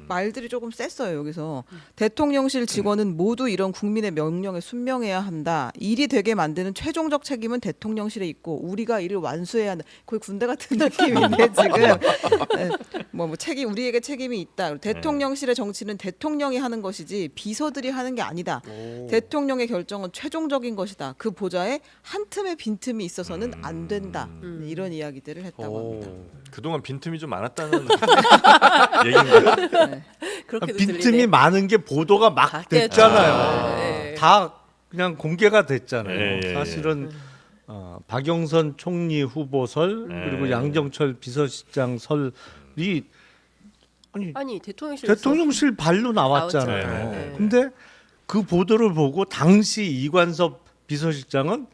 말들이 조금 셌어요. 여기서 대통령실 직원은 모두 이런 국민의 명령에 순명해야 한다. 일이 되게 만드는 최종적 책임은 대통령실에 있고 우리가 이를 완수해야 한다. 거의 군대 같은 느낌인데 지금 네. 뭐 책임 우리에게 책임이 있다. 대통령실의 정치는 대통령이 하는 것이지 비서들이 하는 게 아니다. 대통령의 결정은 최종적인 것이다. 그 보좌에 한 틈의 빈틈이 있어서는 안 된다. 이런 이야기들을 했다고 합니다. 그동안 빈틈이 좀 많았다는 얘기인가요? 네. 그렇게도 빈틈이 들리네. 많은 게 보도가 막 다 됐잖아요. 네. 다 그냥 공개가 됐잖아요. 예, 예, 사실은 박영선 총리 후보설 그리고 예. 양정철 비서실장 설이 아니 아니 대통령실 대통령실 발로 나왔잖아요. 나왔잖아요. 네. 근데 그 보도를 보고 당시 이관섭 비서실장은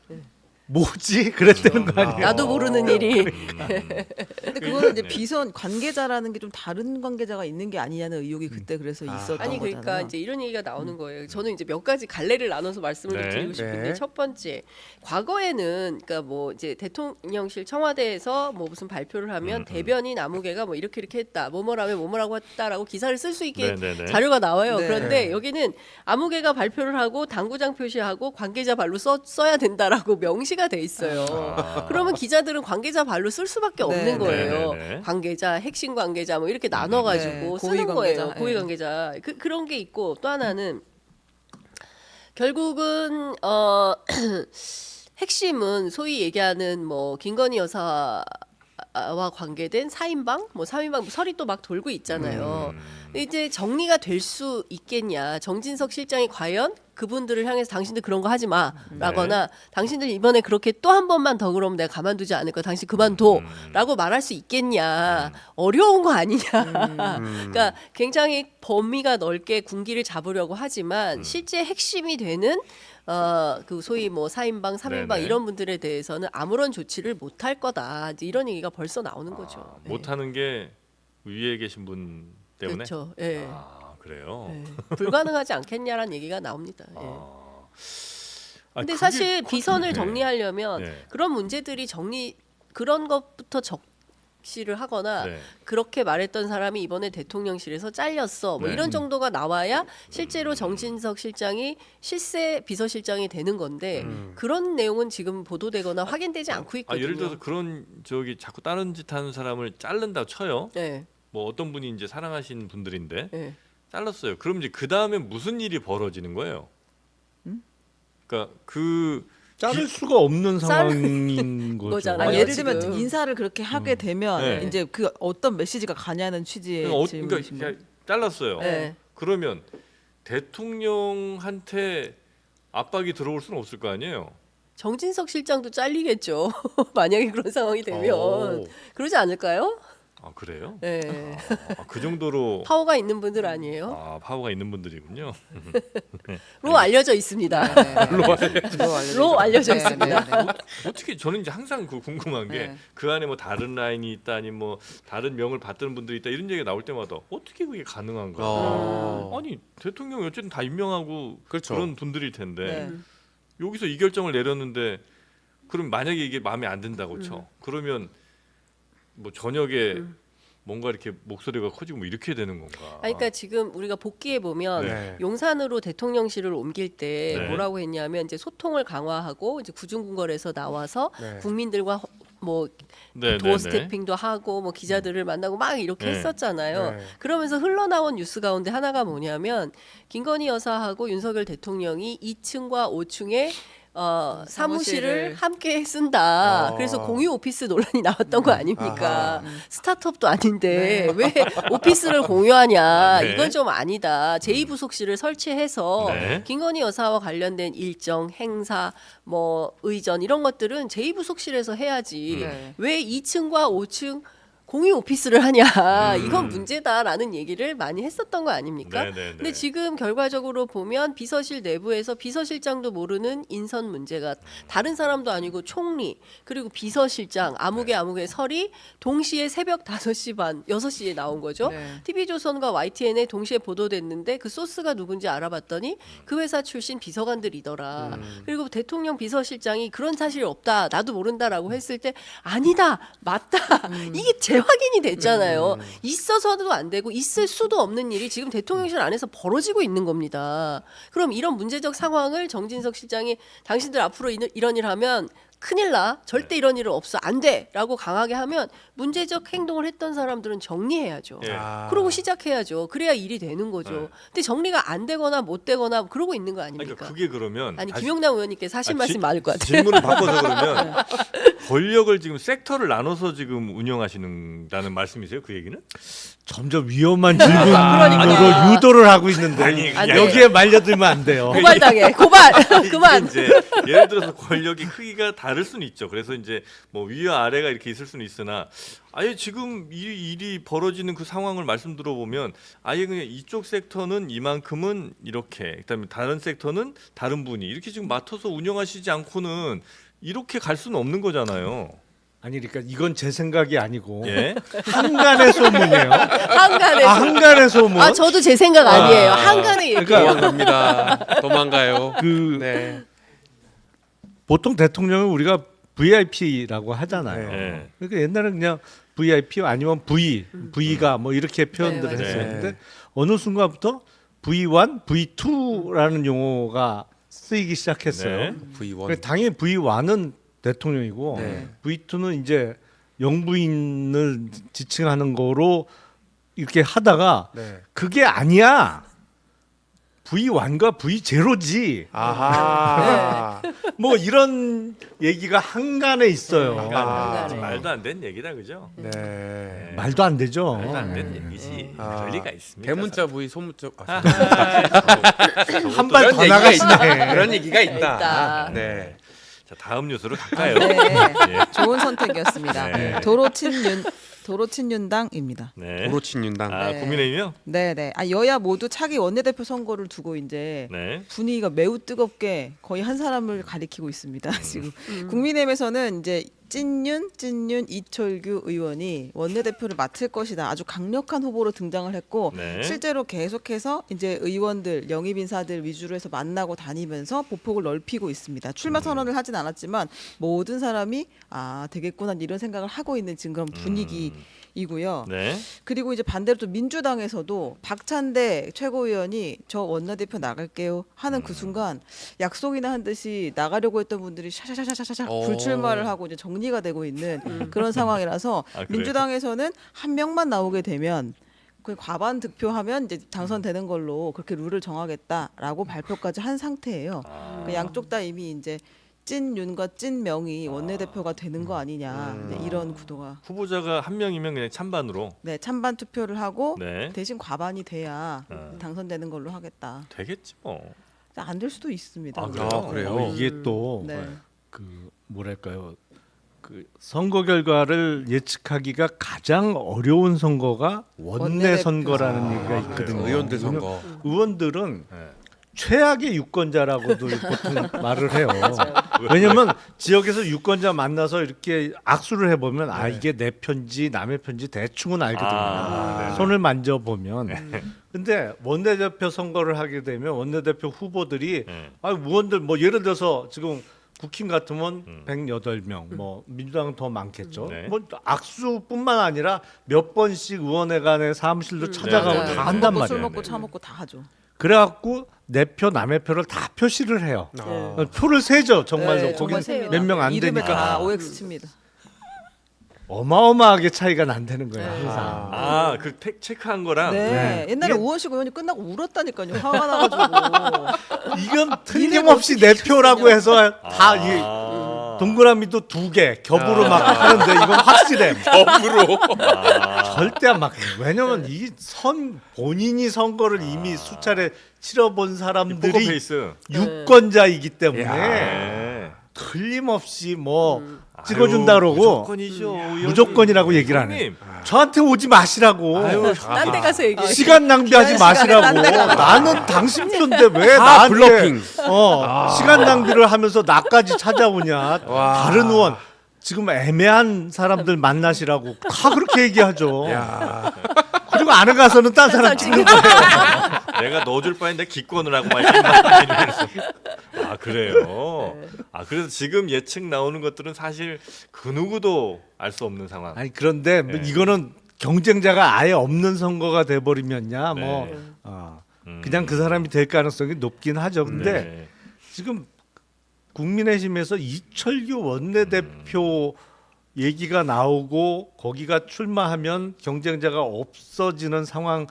뭐지? 그랬다는 거 아니에요? 나도 모르는 일이 근데 그거는 이제 비선 관계자라는 게 좀 다른 관계자가 있는 게 아니냐는 의혹이 그때 그래서 있었던 아니 그러니까 거잖아요. 이제 이런 얘기가 나오는 거예요. 저는 이제 몇 가지 갈래를 나눠서 말씀을 좀 네. 드리고 싶은데 네. 첫 번째 과거에는 그러니까 뭐 이제 대통령실 청와대에서 뭐 무슨 발표를 하면 대변인 아무개가 뭐 이렇게 했다 뭐뭐라면 뭐뭐라고 했다라고 기사를 쓸 수 있게 네네네. 자료가 나와요. 네. 그런데 여기는 아무개가 발표를 하고 당구장 표시하고 관계자 발로 써야 된다라고 명시가 돼 있어요. 그러면 기자들은 관계자 발로 쓸 수밖에 없는 네. 거예요. 네네네. 관계자, 핵심 관계자 뭐 이렇게 나눠가지고 네. 쓰는 고위 거예요. 관계자. 고위 네. 관계자. 그런 게 있고 또 하나는 결국은 핵심은 소위 얘기하는 뭐 김건희 여사와 관계된 4인방, 뭐 3인방 설이 또 막 돌고 있잖아요. 이제 정리가 될 수 있겠냐? 정진석 실장이 과연 그분들을 향해서 당신들 그런 거 하지 마라거나 당신들 이번에 그렇게 또 한 번만 더 그러면 내가 가만두지 않을 거야. 당신 그만둬라고 말할 수 있겠냐? 어려운 거 아니냐? 그러니까 굉장히 범위가 넓게 군기를 잡으려고 하지만 실제 핵심이 되는 그 소위 뭐 4인방, 3인방 네네. 이런 분들에 대해서는 아무런 조치를 못 할 거다. 이제 이런 얘기가 벌써 나오는 거죠. 네. 못하는 게 위에 계신 분 때문에. 그렇죠. 예. 그래요. 네. 불가능하지 않겠냐라는 얘기가 나옵니다. 예. 아, 근데 그게 사실 비선을 네. 정리하려면 네. 그런 문제들이 그런 것부터 적시를 하거나 네. 그렇게 말했던 사람이 이번에 대통령실에서 잘렸어 뭐 네. 이런 정도가 나와야 실제로 정진석 실장이 실세 비서실장이 되는 건데 그런 내용은 지금 보도되거나 확인되지 않고 있거든요. 예를 들어서 그런 자꾸 다른 짓 하는 사람을 자른다 쳐요. 네, 뭐 어떤 분이 이제 사랑하시는 분들인데 네. 잘랐어요. 그럼 이제 그 다음에 무슨 일이 벌어지는 거예요? 그러니까 자를 수가 없는 상황인 거죠. 거잖아요. 예를 들면 지금. 인사를 그렇게 하게 되면 네. 이제 그 어떤 메시지가 가냐는 취지의 그러니까 질문이신 거예요. 잘랐어요. 네. 그러면 대통령한테 압박이 들어올 수는 없을 거 아니에요. 정진석 실장도 잘리겠죠. 만약에 그런 상황이 되면 오. 그러지 않을까요? 아 그래요? 네. 그 정도로 파워가 있는 분들 아니에요? 파워가 있는 분들이군요. 로 알려져 있습니다. 로 알려져 있습니다. 어떻게 저는 이제 항상 그 궁금한 게 네. 그 안에 뭐 다른 라인이 있다 아니 뭐 다른 명을 받드는 분들이 있다 이런 얘기가 나올 때마다 어떻게 그게 가능한가? 아니 대통령이 어쨌든 다 임명하고 그렇죠. 그런 분들일 텐데 네. 여기서 이 결정을 내렸는데 그럼 만약에 이게 마음에 안 든다고 쳐 그러면 뭐 저녁에 뭔가 이렇게 목소리가 커지고 뭐 이렇게 되는 건가? 아니, 그러니까 지금 우리가 복귀해 보면 네. 용산으로 대통령실을 옮길 때 네. 뭐라고 했냐면 이제 소통을 강화하고 이제 구중궁궐에서 나와서 네. 국민들과 뭐 네, 도어 네, 스태핑도 하고 뭐 기자들을 만나고 막 이렇게 네. 했었잖아요. 네. 그러면서 흘러나온 뉴스 가운데 하나가 뭐냐면 김건희 여사하고 윤석열 대통령이 2층과 5층에 사무실을 사무실을 함께 쓴다. 그래서 공유 오피스 논란이 나왔던 거 아닙니까? 스타트업도 아닌데 왜 오피스를 공유하냐? 네. 이건 좀 아니다. 제2부속실을 설치해서 네. 김건희 여사와 관련된 일정, 행사, 뭐 의전 이런 것들은 제2부속실에서 해야지. 네. 왜 2층과 5층 공유 오피스를 하냐? 이건 문제다라는 얘기를 많이 했었던 거 아닙니까? 네, 네, 네. 근데 지금 결과적으로 보면 비서실 내부에서 비서실장도 모르는 인선 문제가 다른 사람도 아니고 총리 그리고 비서실장 아무개 설이 동시에 새벽 5시 반 6시에 나온 거죠. 네. TV조선과 YTN에 동시에 보도됐는데 그 소스가 누군지 알아봤더니 그 회사 출신 비서관들이더라. 그리고 대통령 비서실장이 그런 사실이 없다. 나도 모른다라고 했을 때 아니다. 맞다. 이게 재확인이 됐잖아요. 있어서도 안 되고 있을 수도 없는 일이 지금 대통령실 안에서 벌어지고 있는 겁니다. 그럼 이런 문제적 상황을 정진석 실장이 당신들 앞으로 이런 일 하면 큰일 나. 절대 이런 일은 없어. 안 돼. 라고 강하게 하면 문제적 행동을 했던 사람들은 정리해야죠. 예. 그러고 시작해야죠. 그래야 일이 되는 거죠. 네. 근데 정리가 안 되거나 못 되거나 그러고 있는 거 아니, 아닙니까? 그러니까 그게 그러면 아니 다시 김용남 의원님께 사실 말씀 많을 것 같아요. 질문을 바꿔서 그러면 권력을 지금 섹터를 나눠서 지금 운영하시는다는 말씀이세요? 그 얘기는? 점점 위험한 질문으로 그러니까. 유도를 하고 있는데 아니, 안 그게 여기에 말려들면 안 돼요. 고발당해. 고발. 아니, 그만. 이게 이제 예를 들어서 권력이 크기가 다를 수는 있죠. 그래서 이제 뭐 위와 아래가 이렇게 있을 수는 있으나 아예 지금 이 일이 벌어지는 그 상황을 말씀 들어보면 아예 그냥 이쪽 섹터는 이만큼은 이렇게 그다음에 다른 섹터는 다른 분이 이렇게 지금 맡아서 운영하시지 않고는 이렇게 갈 수는 없는 거잖아요. 아니 그러니까 이건 제 생각이 아니고 예. 한간의 소문이에요. 한간에서. 한간의 소문. 아 저도 제 생각 아니에요. 한간의 얘기. 그러니까 도망갑니다. 도망가요. 그 네. 보통 대통령은 우리가 VIP라고 하잖아요. 네. 그러니까 옛날에 그냥 VIP 아니면 V가 뭐 이렇게 표현들을 네, 했어요. 맞아요. 근데 어느 순간부터 V1, V2라는 용어가 쓰이기 시작했어요. 네. V1. 그러니까 당연히 V1은 대통령이고 네. V2는 이제 영부인을 지칭하는 거로 이렇게 하다가 네. 그게 아니야. V1과 V0지. 아하. 뭐 이런 얘기가 한간에 있어요. 한간에. 말도 안 되는 얘기다 그죠? 네. 말도 안 되죠. 말도 안 되는 얘기지. 아. 그럴 리가 있습니다. 대문자 V 소문자. 한 발 더 나가시네. 그런 얘기가 있다. 있다. 네. 자 다음 뉴스로 갈까요? 네, 예. 좋은 선택이었습니다. 네. 도로친윤당입니다. 네. 도로친윤당. 아 네. 국민의힘이요? 네네. 아 여야 모두 차기 원내대표 선거를 두고 이제 네. 분위기가 매우 뜨겁게 거의 한 사람을 가리키고 있습니다. 지금 국민의힘에서는 이제 찐윤 이철규 의원이 원내대표를 맡을 것이다. 아주 강력한 후보로 등장을 했고 네. 실제로 계속해서 이제 의원들 영입 인사들 위주로 해서 만나고 다니면서 보폭을 넓히고 있습니다. 출마 선언을 하진 않았지만 모든 사람이 아 되겠구나 이런 생각을 하고 있는 지금 그런 분위기이고요. 네. 그리고 이제 반대로 또 민주당에서도 박찬대 최고위원이 저 원내대표 나갈게요 하는 그 순간 약속이나 한 듯이 나가려고 했던 분들이 샤샤샤샤샤 오. 불출마를 하고 이제 정리가 되고 있는 그런 상황이라서 아, 그래요? 민주당에서는 한 명만 나오게 되면 그 과반 득표하면 이제 당선되는 걸로 그렇게 룰을 정하겠다라고 발표까지 한 상태예요. 그 양쪽 다 이미 이제 찐윤과 찐명이 원내대표가 되는 거 아니냐 이제 이런 구도가 후보자가 한 명이면 그냥 찬반으로 네 찬반 투표를 하고 네. 대신 과반이 돼야 당선되는 걸로 하겠다. 되겠지 뭐. 안 될 수도 있습니다. 아, 그래요? 아, 그래요? 이게 또 네. 그 뭐랄까요? 그 선거 결과를 예측하기가 가장 어려운 선거가 원내 원내대표. 선거라는 얘기가 있거든요. 그래요? 의원들 선거. 의원들은 네. 최악의 유권자라고도 보통 말을 해요. 왜냐면 지역에서 유권자 만나서 이렇게 악수를 해보면 아 이게 내 편지 남의 편지 대충은 알거든요. 아, 네. 손을 만져보면. 근데 원내대표 선거를 하게 되면 원내대표 후보들이 네. 아 의원들 뭐 예를 들어서 지금 국힘 같으면 108명, 뭐 민주당은 더 많겠죠. 네. 뭐 악수뿐만 아니라 몇 번씩 의원회관의 사무실도 찾아가고 네, 네, 다 네. 한단 먹고 말이에요. 술 먹고 차 먹고 다 하죠. 그래갖고 내 표 남의 표를 다 표시를 해요. 아. 표를 세죠 정말로. 네, 거기 정말 셉니다. 몇 명 안 이름에 되니까 다 OX 칩니다. 어마어마하게 차이가 난다는 거예요. 네. 항상. 아, 그 체크한 거랑 네. 네. 옛날에 이게- 우원식 의원이 끝나고 울었다니까요. 화가 나가지고. 이건 틀림없이 내 표라고 해서 다 이 아. 동그라미도 2개 겹으로 막 하는데 이건 확실해. 업으로. 절대 안 막혀요. 왜냐면 이 본인이 선거를 이미 수차례 치러본 사람들이 포커페이스. 유권자이기 때문에 네. 틀림없이 뭐 찍어준다 그러고 무조건이죠. 의원님. 무조건이라고 얘기를 안 해. 형님. 저한테 오지 마시라고. 딴 데 가서 얘기해. 시간 낭비하지 기한 시간에 마시라고. 딴데 가서. 나는 당신 표인데 왜 아, 나한테 블러핑. 시간 낭비를 하면서 나까지 찾아오냐. 와. 다른 의원 지금 애매한 사람들 만나시라고 다 그렇게 얘기하죠. 야. 그리고 안에 가서는 딴 사람 찍는 거예요. 내가 넣어줄 바엔 내 기권을 하고 막 이렇게 하면서. 아 그래요. 아 그래서 지금 예측 나오는 것들은 사실 그 누구도 알 수 없는 상황. 아니 그런데 뭐 네. 이거는 경쟁자가 아예 없는 선거가 돼 버리면야 뭐 네. 그냥 그 사람이 될 가능성이 높긴 하죠. 근데 네. 지금 국민의힘에서 이철규 원내대표 얘기가 나오고 거기가 출마하면 경쟁자가 없어지는 상황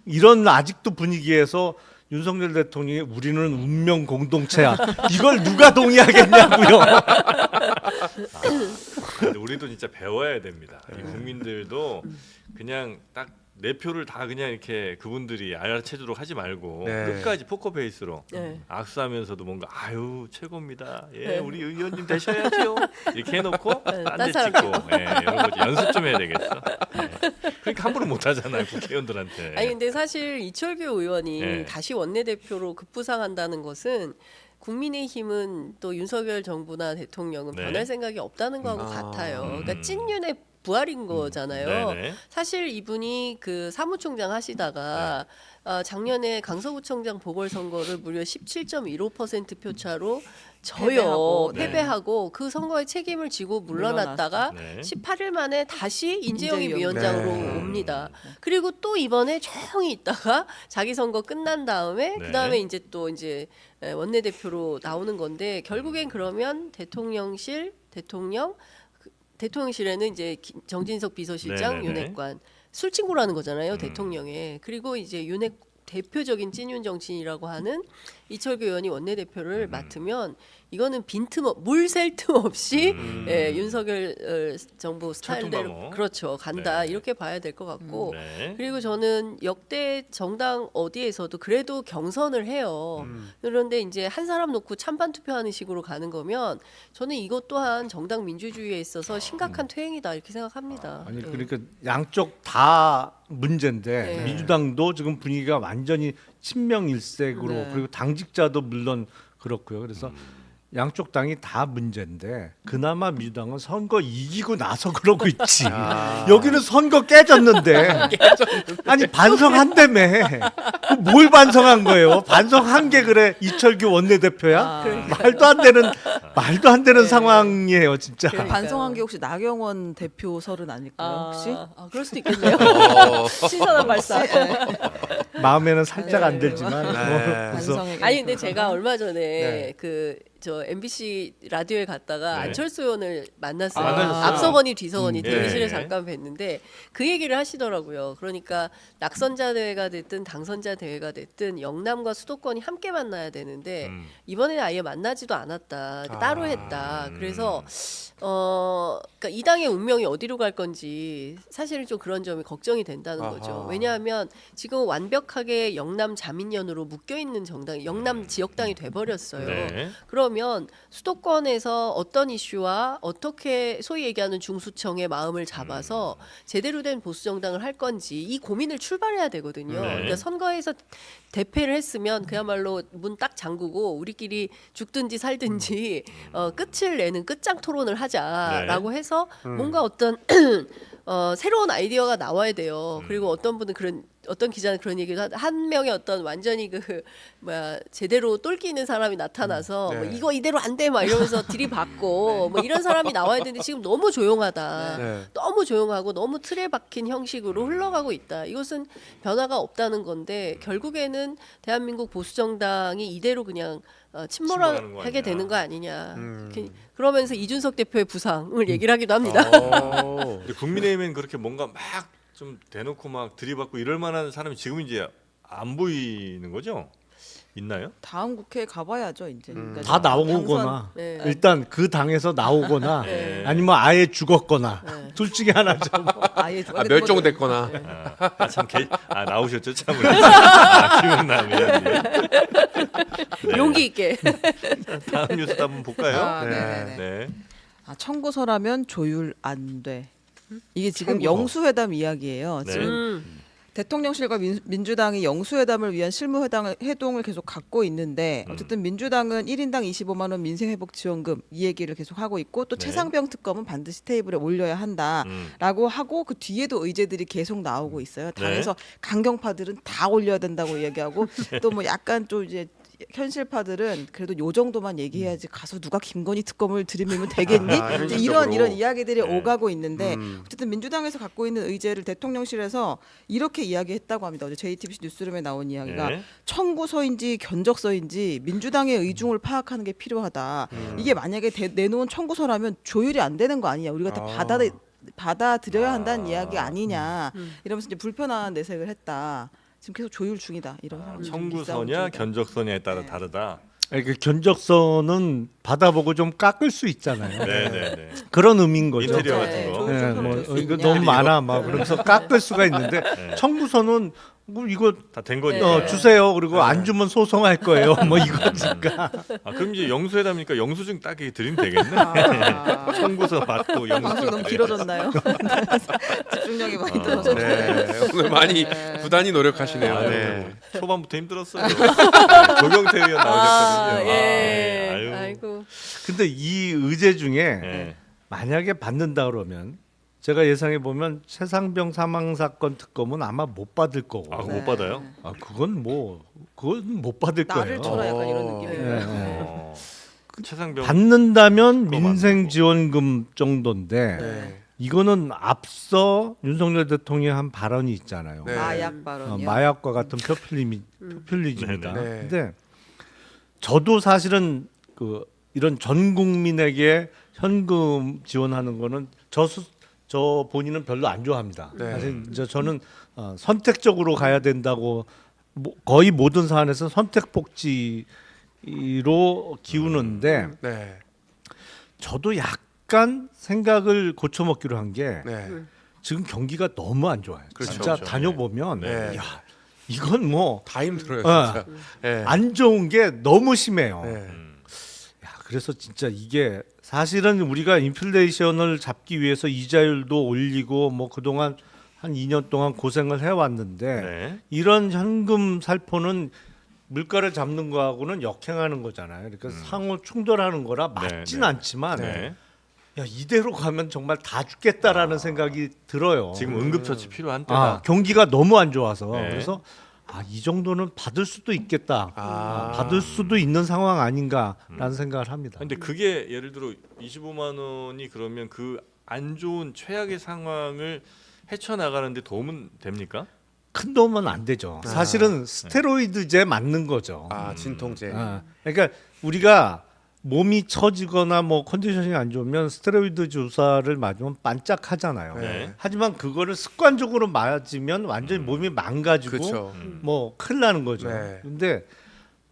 이런 아직도 분위기에서 윤석열 대통령이 우리는 운명 공동체야. 이걸 누가 동의하겠냐고요. 근데 우리도 진짜 배워야 됩니다. 이 국민들도 그냥 딱 내 표를 다 그냥 이렇게 그분들이 알아채도록 하지 말고 네. 끝까지 포커페이스로 네. 악수하면서도 뭔가 아유 최고입니다. 예, 네. 우리 의원님 되셔야죠. 이렇게 해놓고 네, 딴 딴 데 사람 찍고 예, 이런 거 연습 좀 해야 되겠어. 예. 그러니까 함부로 못 하잖아요 국회의원들한테. 아니 근데 사실 이철규 의원이 네. 다시 원내대표로 급부상한다는 것은 국민의힘은 또 윤석열 정부나 대통령은 네. 변할 생각이 없다는 거하고 아. 같아요. 그러니까 찐윤의 부활인 거잖아요. 네네. 사실 이분이 그 사무총장 하시다가 작년에 강서구청장 보궐선거를 무려 17.15% 표차로 패배하고 네. 그 선거에 책임을 지고 물러났다가 네. 18일 만에 다시 인재영입 인재영입 위원장으로 네. 옵니다. 그리고 또 이번에 조용히 있다가 자기 선거 끝난 다음에 네. 그다음에 이제 또 이제 원내대표로 나오는 건데 결국엔 그러면 대통령실 대통령실에는 이제 정진석 비서실장, 네네네. 윤핵관 술친구라는 거잖아요, 대통령의. 그리고 이제 대표적인 찐윤 정치인이라고 하는 이철규 의원이 원내대표를 맡으면 이거는 물 셀 틈 없이 윤석열 정부 스타일대로 철통방어. 그렇죠 간다 네. 이렇게 봐야 될 것 같고 네. 그리고 저는 역대 정당 어디에서도 그래도 경선을 해요. 그런데 이제 한 사람 놓고 찬반 투표하는 식으로 가는 거면 저는 이것 또한 정당 민주주의에 있어서 심각한 퇴행이다 이렇게 생각합니다. 아니 그러니까 양쪽 다 문제인데 네. 민주당도 지금 분위기가 완전히 친명일색으로 네. 그리고 당직자도 물론 그렇고요. 그래서 양쪽 당이 다 문제인데 그나마 민주당은 선거 이기고 나서 그러고 있지. 여기는 선거 깨졌는데 아니 반성한다며. 뭘 반성한 거예요? 반성한 게 그래 이철규 원내대표야? 말도 안 되는 상황이에요 진짜. 그 반성한 게 혹시 나경원 대표설은 아닐까요? 혹시? 그럴 수도 있겠네요. 신선한 발상. 마음에는 살짝 안 들지만 네. 그래서 반성의 아니 근데 제가 얼마 전에 네. 저 MBC 라디오에 갔다가 네. 안철수 의원을 만났어요. 만나셨어요? 앞서거니 뒤서거니 대기실에 네. 잠깐 뵀는데 그 얘기를 하시더라고요. 그러니까 낙선자 대회가 됐든 당선자 대회가 됐든 영남과 수도권이 함께 만나야 되는데 이번에는 아예 만나지도 않았다. 따로 했다. 그래서 그러니까 이 당의 운명이 어디로 갈 건지 사실은 좀 그런 점이 걱정이 된다는 거죠. 왜냐하면 지금 완벽하게 영남 자민련으로 묶여 있는 정당이 영남 지역당이 돼버렸어요. 네. 그러면 수도권에서 어떤 이슈와 어떻게 소위 얘기하는 중수청의 마음을 잡아서 제대로 된 보수 정당을 할 건지 이 고민을 출발해야 되거든요. 네. 그러니까 선거에서 대패를 했으면 그야말로 문 딱 잠그고 우리끼리 죽든지 살든지 끝을 내는 끝장 토론을 하자라고 해서 뭔가 어떤 새로운 아이디어가 나와야 돼요. 그리고 어떤 기자는 그런 얘기도 한 명의 어떤 완전히 제대로 똘끼 있는 사람이 나타나서 네. 뭐 이거 이대로 안 돼 막 이러면서 들이받고 뭐 이런 사람이 나와야 되는데 지금 너무 조용하다. 네. 너무 조용하고 너무 틀에 박힌 형식으로 흘러가고 있다. 이것은 변화가 없다는 건데 결국에는 대한민국 보수 정당이 이대로 그냥 침몰하는 거 침몰하게 아니냐. 되는 거 아니냐. 그러면서 이준석 대표의 부상을 얘기를 하기도 합니다. 근데 국민의힘은 그렇게 뭔가 막 좀 대놓고 막 들이받고 이럴 만한 사람이 지금 이제 안 보이는 거죠? 있나요? 다음 국회에 가봐야죠 이제. 그러니까 다 당선- 나오거나 네. 일단 그 당에서 나오거나 네. 아니면 아예 죽었거나 둘 중에 하나죠. 아예 멸종됐거나. 나오셨죠 참으로. 기억나면. 네. 용기 있게. 다음 뉴스 한번 볼까요? 아, 네. 네네네. 네. 청구서라면 조율 안 돼. 이게 지금 청구서. 영수회담 이야기예요. 네. 지금 대통령실과 민주당이 영수회담을 위한 실무회동을 계속 갖고 있는데 어쨌든 민주당은 1인당 25만 원 민생회복지원금 이 얘기를 계속 하고 있고 또 네. 최상병 특검은 반드시 테이블에 올려야 한다라고 하고 그 뒤에도 의제들이 계속 나오고 있어요. 당에서 강경파들은 다 올려야 된다고 얘기하고 또 뭐 약간 좀 이제 현실파들은 그래도 요 정도만 얘기해야지 가서 누가 김건희 특검을 들이밀면 되겠니? 이제 이런 이야기들이 네. 오가고 있는데 어쨌든 민주당에서 갖고 있는 의제를 대통령실에서 이렇게 이야기했다고 합니다. 어제 JTBC 뉴스룸에 나온 이야기가 네. 청구서인지 견적서인지 민주당의 의중을 파악하는 게 필요하다. 이게 만약에 내놓은 청구서라면 조율이 안 되는 거 아니냐? 우리가 다 받아들여야 한다는 이야기 아니냐? 이러면서 이제 불편한 내색을 했다. 지금 계속 조율 중이다. 이런 상황. 청구서냐 견적서냐에 따라 다르다. 그 견적서는 받아보고 좀 깎을 수 있잖아요. 네네네. 그런 의미인 거죠. 인테리어 네, 같은 거. 좋은 네, 평가를 뭐 줄수 이거 있냐. 너무 많아 막 그러면서 깎을 수가 있는데 네. 청구서는 뭐 이거 다 된 거니까. 네. 주세요. 그리고 안 주면 소송할 거예요. 뭐 이거니까. 아 그럼 이제 영수회담이니까 영수증 딱 이렇게 드리면 되겠네. 아, 청구서 받고 영수증. 방송 너무 드리고. 길어졌나요? 집중력이 많이 떨어졌네요. 네, 오늘 많이 네. 부단히 노력하시네요. 아유, 네. 초반부터 힘들었어요. 조경태 의원 나오셨거든요. 예. 아유. 아이고. 근데 이 의제 중에 네. 만약에 받는다 그러면 제가 예상해 보면 최상병 사망 사건 특검은 아마 못 받을 거고. 아, 그거 못 받아요? 아, 그건 못 받을 나를 거예요. 쳐라 약간 이런 느낌이에요. 네. 어. 최상병 받는다면 그거 민생 만들고. 지원금 정도인데 네. 이거는 앞서 윤석열 대통령이 한 발언이 있잖아요. 네. 마약 발언이요. 마약과 같은 표퓰리즘이다. 네네. 네. 근데 저도 사실은 그 이런 전 국민에게 현금 지원하는 거는 저 본인은 별로 안 좋아합니다. 네. 사실 이제 저는 선택적으로 가야 된다고 거의 모든 사안에서 선택 복지로 기우는데 네. 저도 약간 생각을 고쳐먹기로 한 게 네. 지금 경기가 너무 안 좋아요. 그렇죠. 진짜 그렇죠. 다녀보면 네. 야 이건 뭐 다 힘들어요, 어. 진짜. 네. 안 좋은 게 너무 심해요. 네. 야, 그래서 진짜 이게 사실은 우리가 인플레이션을 잡기 위해서 이자율도 올리고 뭐 그동안 한 2년 동안 고생을 해왔는데 네. 이런 현금 살포는 물가를 잡는 거하고는 역행하는 거잖아요. 그러니까 상호 충돌하는 거라 맞진 네. 않지만 네. 야 이대로 가면 정말 다 죽겠다라는 생각이 들어요. 지금 응급처치 필요한 때다. 아, 경기가 너무 안 좋아서 네. 그래서 이 정도는 받을 수도 있겠다. 아. 받을 수도 있는 상황 아닌가라는 생각을 합니다. 근데 그게 예를 들어 25만 원이 그러면 그 안 좋은 최악의 상황을 헤쳐나가는데 도움은 됩니까? 큰 도움은 안 되죠. 사실은 스테로이드제 맞는 거죠. 아, 진통제. 그러니까 우리가 몸이 처지거나 뭐 컨디션이 안 좋으면 스테로이드 주사를 맞으면 반짝하잖아요. 네. 하지만 그거를 습관적으로 맞으면 완전히 몸이 망가지고 그렇죠. 뭐 큰일 나는 거죠. 네. 근데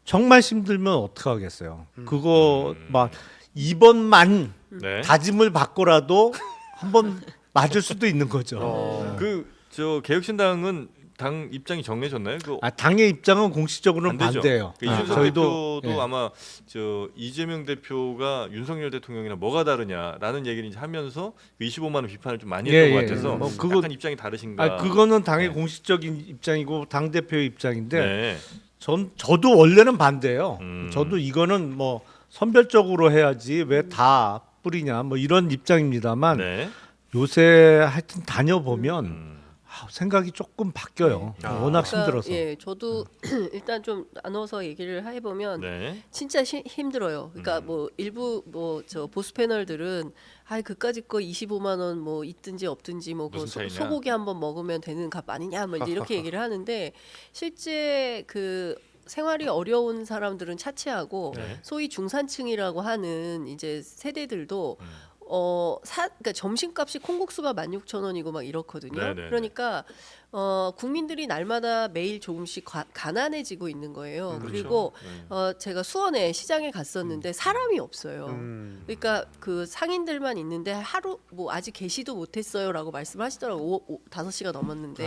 정말 힘들면 어떡 하겠어요. 그거 막 2번만 네. 다짐을 받고라도 한번 맞을 수도 있는 거죠. 그 저 개혁신당은 당 입장이 정해졌나요? 그 당의 입장은 공식적으로는 안 되죠. 반대예요. 그 이준석 저희도 대표도 아마 저 이재명 대표가 윤석열 대통령이랑 뭐가 다르냐라는 얘기를 이제 하면서 그 25만 원 비판을 좀 많이 했던 것 같아서 뭐 그거 약간 입장이 다르신가? 그거는 당의 네. 공식적인 입장이고 당 대표의 입장인데 네. 저도 원래는 반대예요. 음. 저도 이거는 뭐 선별적으로 해야지 왜 다 뿌리냐 뭐 이런 입장입니다만 네. 요새 하여튼 다녀보면 생각이 조금 바뀌어요. 워낙 힘들어서. 예, 저도 일단 좀 나눠서 얘기를 해보면 네. 진짜 힘들어요. 그러니까 뭐 일부 뭐 저 보수 패널들은 그까짓 거 25만 원 뭐 있든지 없든지 뭐 무슨 차이냐? 소고기 한번 먹으면 되는 값 아니냐 뭐 이제 이렇게 얘기를 하는데 실제 그 생활이 어려운 사람들은 차치하고 네. 소위 중산층이라고 하는 이제 세대들도 그러니까 점심값이 콩국수가 16,000원이고 막 이렇거든요. 네네네. 그러니까 국민들이 날마다 매일 조금씩 가난해지고 있는 거예요. 그리고 제가 수원에 시장에 갔었는데 사람이 없어요. 그러니까 그 상인들만 있는데 하루 뭐 아직 개시도 못했어요라고 말씀하시더라고. 5시가 넘었는데.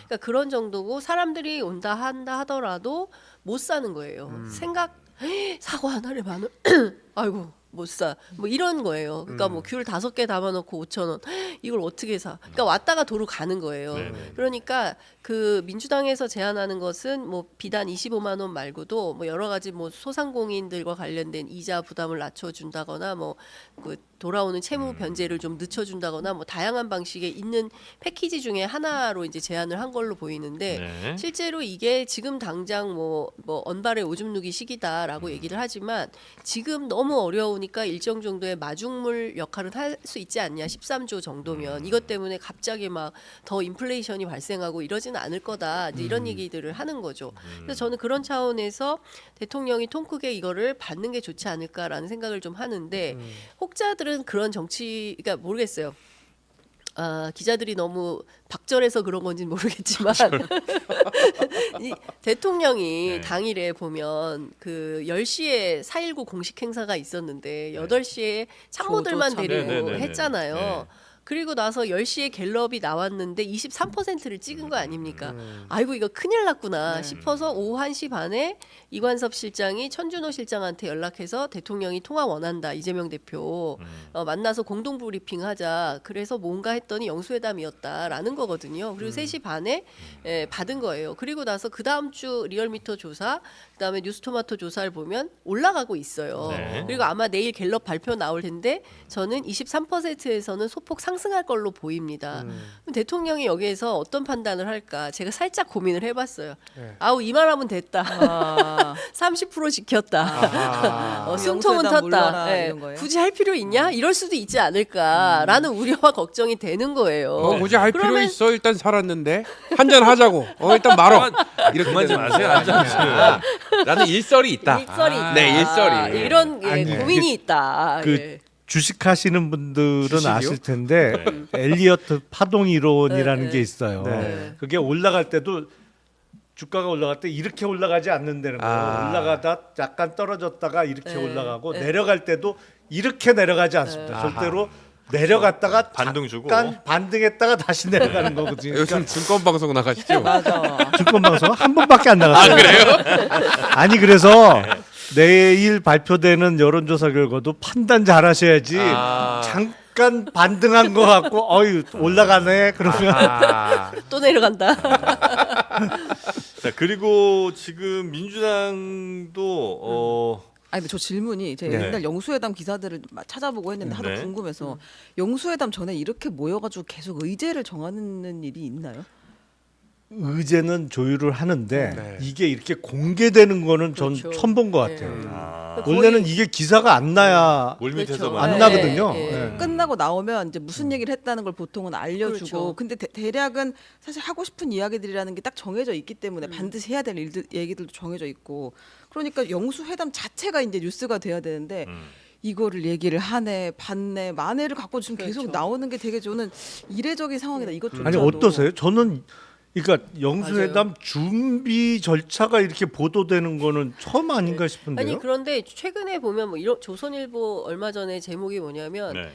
그러니까 그런 정도고 사람들이 온다 한다 하더라도 못 사는 거예요. 사과 하나를 10,000원. 아이고. 못 사. 뭐 이런 거예요. 그러니까 뭐 귤 5개 담아놓고 5,000원. 이걸 어떻게 사? 그러니까 왔다가 도로 가는 거예요. 네네. 그러니까 그 민주당에서 제안하는 것은 뭐 비단 25만 원 말고도 뭐 여러 가지 뭐 소상공인들과 관련된 이자 부담을 낮춰준다거나 뭐 그 돌아오는 채무 변제를 좀 늦춰준다거나 뭐 다양한 방식의 있는 패키지 중에 하나로 이제 제안을 한 걸로 보이는데 네. 실제로 이게 지금 당장 뭐 언발의 오줌 누기 시기다라고 얘기를 하지만 지금 너무 어려우니까 일정 정도의 마중물 역할은 할 수 있지 않냐 13조 정도면 이것 때문에 갑자기 막 더 인플레이션이 발생하고 이러지는 않을 거다 이제 이런 얘기들을 하는 거죠. 그래서 저는 그런 차원에서 대통령이 통 크게 이거를 받는 게 좋지 않을까라는 생각을 좀 하는데 혹자들은 그런 정치 그러니까 모르겠어요. 기자들이 너무 박절해서 그런 건지는 모르겠지만 이 대통령이 네. 당일에 보면 그 10시에 4.19 공식 행사가 있었는데 8시에 참모들만 조도 데리고 참모. 네. 했잖아요. 네. 그리고 나서 10시에 갤럽이 나왔는데 23%를 찍은 거 아닙니까? 아이고 이거 큰일 났구나 싶어서 오후 1시 반에 이관섭 실장이 천준호 실장한테 연락해서 대통령이 통화 원한다. 이재명 대표 만나서 공동 브리핑하자. 그래서 뭔가 했더니 영수회담이었다라는 거거든요. 그리고 3시 반에 받은 거예요. 그리고 나서 그 다음 주 리얼미터 조사, 그다음에 뉴스토마토 조사를 보면 올라가고 있어요. 네. 그리고 아마 내일 갤럽 발표 나올 텐데 저는 23%에서는 소폭 상승할 걸로 보입니다. 그럼 대통령이 여기에서 어떤 판단을 할까? 제가 살짝 고민을 해봤어요. 네. 아우 이만하면 됐다. 아, 30% 지켰다. 아하. 숨통은 영수회담 텄다. 물러나 예, 이런 거예요? 굳이 할 필요 있냐? 이럴 수도 있지 않을까라는 우려와 걱정이 되는 거예요. 굳이 할 필요 그러면- 있어? 일단 살았는데 한잔 하자고. 일단 말어. 이렇게 그만 좀 되는 마세요. 거야. 앉아. 라는 일설이 있다. 일설이 있다. 네, 일설이. 이런 아니, 고민이 있다. 그 예. 주식하시는 분들은 주식이요? 아실 텐데 엘리어트 파동 이론이라는 네, 게 있어요. 네. 그게 올라갈 때도 주가가 올라갈 때 이렇게 올라가지 않는다는 거예요. 아. 올라가다 약간 떨어졌다가 이렇게 네. 올라가고 네. 내려갈 때도 이렇게 내려가지 않습니다. 절대로 내려갔다가 반등 주고. 잠깐 반등했다가 다시 내려가는 거거든요. 요즘 그러니까 증권 방송 나가시죠? 맞아. 증권방송 한 번밖에 안 나갔어요. 그래요? 아니 그래서 내일 발표되는 여론조사 결과도 판단 잘하셔야지. 아. 잠깐 반등한 거 같고 어유 올라가네 그러면 아. 또 내려간다. 자 그리고 지금 민주당도 아니 근데 저 질문이 제가 네. 옛날 영수회담 기사들을 막 찾아보고 했는데 하도 네. 궁금해서 영수회담 전에 이렇게 모여가지고 계속 의제를 정하는 일이 있나요? 의제는 조율을 하는데 네. 이게 이렇게 공개되는 거는 전 그렇죠. 처음 본 것 네. 같아요. 아, 원래는 이게 기사가 안 나야 물 밑에서 그렇죠. 안 네, 나거든요. 네, 네. 끝나고 나오면 이제 무슨 얘기를 했다는 걸 보통은 알려주고 그렇죠. 근데 대략은 사실 하고 싶은 이야기들이라는 게 딱 정해져 있기 때문에 반드시 해야 될 얘기들도 정해져 있고 그러니까 영수회담 자체가 이제 뉴스가 돼야 되는데 이거를 얘기를 하네 반네 만회를 갖고 지금 계속 그렇죠. 나오는 게 되게 저는 이례적인 상황이다 이것조차도 아니 어떠세요? 저는 그러니까 영수회담 준비 절차가 이렇게 보도되는 거는 처음 아닌가 싶은데요. 아니 그런데 최근에 보면 뭐 이런 조선일보 얼마 전에 제목이 뭐냐면 네.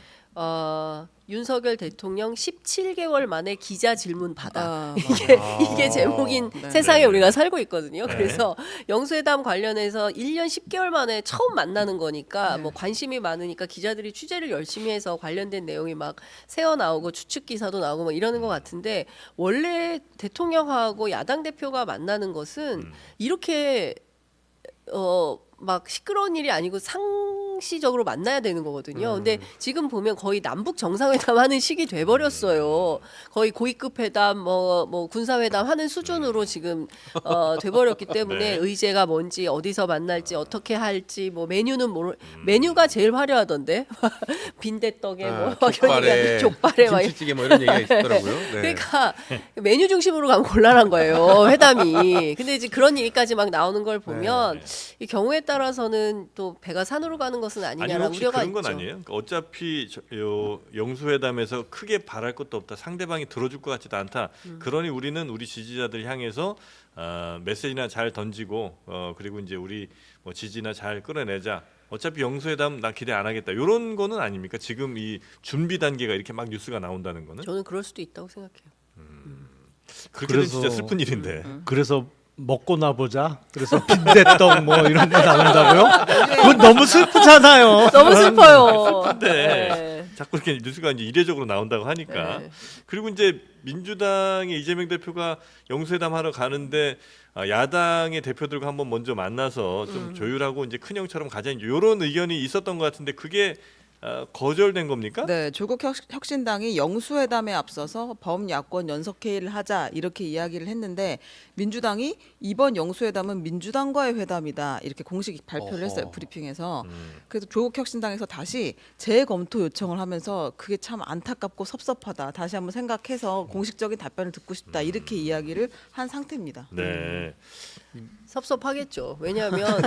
윤석열 대통령 17개월 만에 기자 질문 받아. 아, 이게 제목인 네. 세상에 네. 우리가 살고 있거든요. 네. 그래서 영수회담 관련해서 1년 10개월 만에 처음 만나는 거니까 네. 뭐 관심이 많으니까 기자들이 취재를 열심히 해서 관련된 내용이 막 새어 나오고 추측 기사도 나오고 뭐 이러는 것 같은데 원래 대통령하고 야당 대표가 만나는 것은 이렇게 막 시끄러운 일이 아니고 상시적으로 만나야 되는 거거든요. 근데 지금 보면 거의 남북 정상회담 하는 시기 돼 버렸어요. 거의 고위급 회담 뭐 군사 회담 하는 수준으로 지금 돼 버렸기 때문에 네. 의제가 뭔지 어디서 만날지 어떻게 할지 뭐 메뉴는 메뉴가 제일 화려하던데. 빈대떡에 뭐 막 이런 얘기가 족발에 막 김치찌개 뭐 이런 얘기가 있더라고요. 네. 그러니까 메뉴 중심으로 가면 곤란한 거예요 회담이. 근데 이제 그런 얘기까지 막 나오는 걸 보면 이 경우에 따라서는 또 배가 산으로 가는 것은 아니 아니냐라는 혹시 우려가 그런 건 있죠. 아니에요? 그러니까 어차피 영수회담에서 크게 바랄 것도 없다. 상대방이 들어줄 것 같지도 않다. 그러니 우리는 우리 지지자들 향해서 메시지나 잘 던지고 그리고 이제 우리 뭐 지지나 잘 끌어내자. 어차피 영수회담 나 기대 안 하겠다. 이런 거는 아닙니까? 지금 이 준비 단계가 이렇게 막 뉴스가 나온다는 거는 저는 그럴 수도 있다고 생각해요. 그렇게 되면 그래서- 진짜 슬픈 일인데. 그래서 먹고 나보자. 그래서 빈대떡 뭐 이런 거 나온다고요? 그건 너무 슬프잖아요. 너무 슬퍼요. 네. 자꾸 이렇게 뉴스가 이제 이례적으로 나온다고 하니까 네. 그리고 이제 민주당의 이재명 대표가 영수회담 하러 가는데 야당의 대표들과 한번 먼저 만나서 좀 조율하고 이제 큰 형처럼 가자 이런 의견이 있었던 것 같은데 그게 거절된 겁니까? 네, 조국 혁신당이 영수회담에 앞서서 범야권 연석회의를 하자 이렇게 이야기를 했는데 민주당이 이번 영수회담은 민주당과의 회담이다 이렇게 공식 발표를 했어요 브리핑에서. 그래서 조국 혁신당에서 다시 재검토 요청을 하면서 그게 참 안타깝고 섭섭하다 다시 한번 생각해서 공식적인 답변을 듣고 싶다 이렇게 이야기를 한 상태입니다. 네. 섭섭하겠죠. 왜냐하면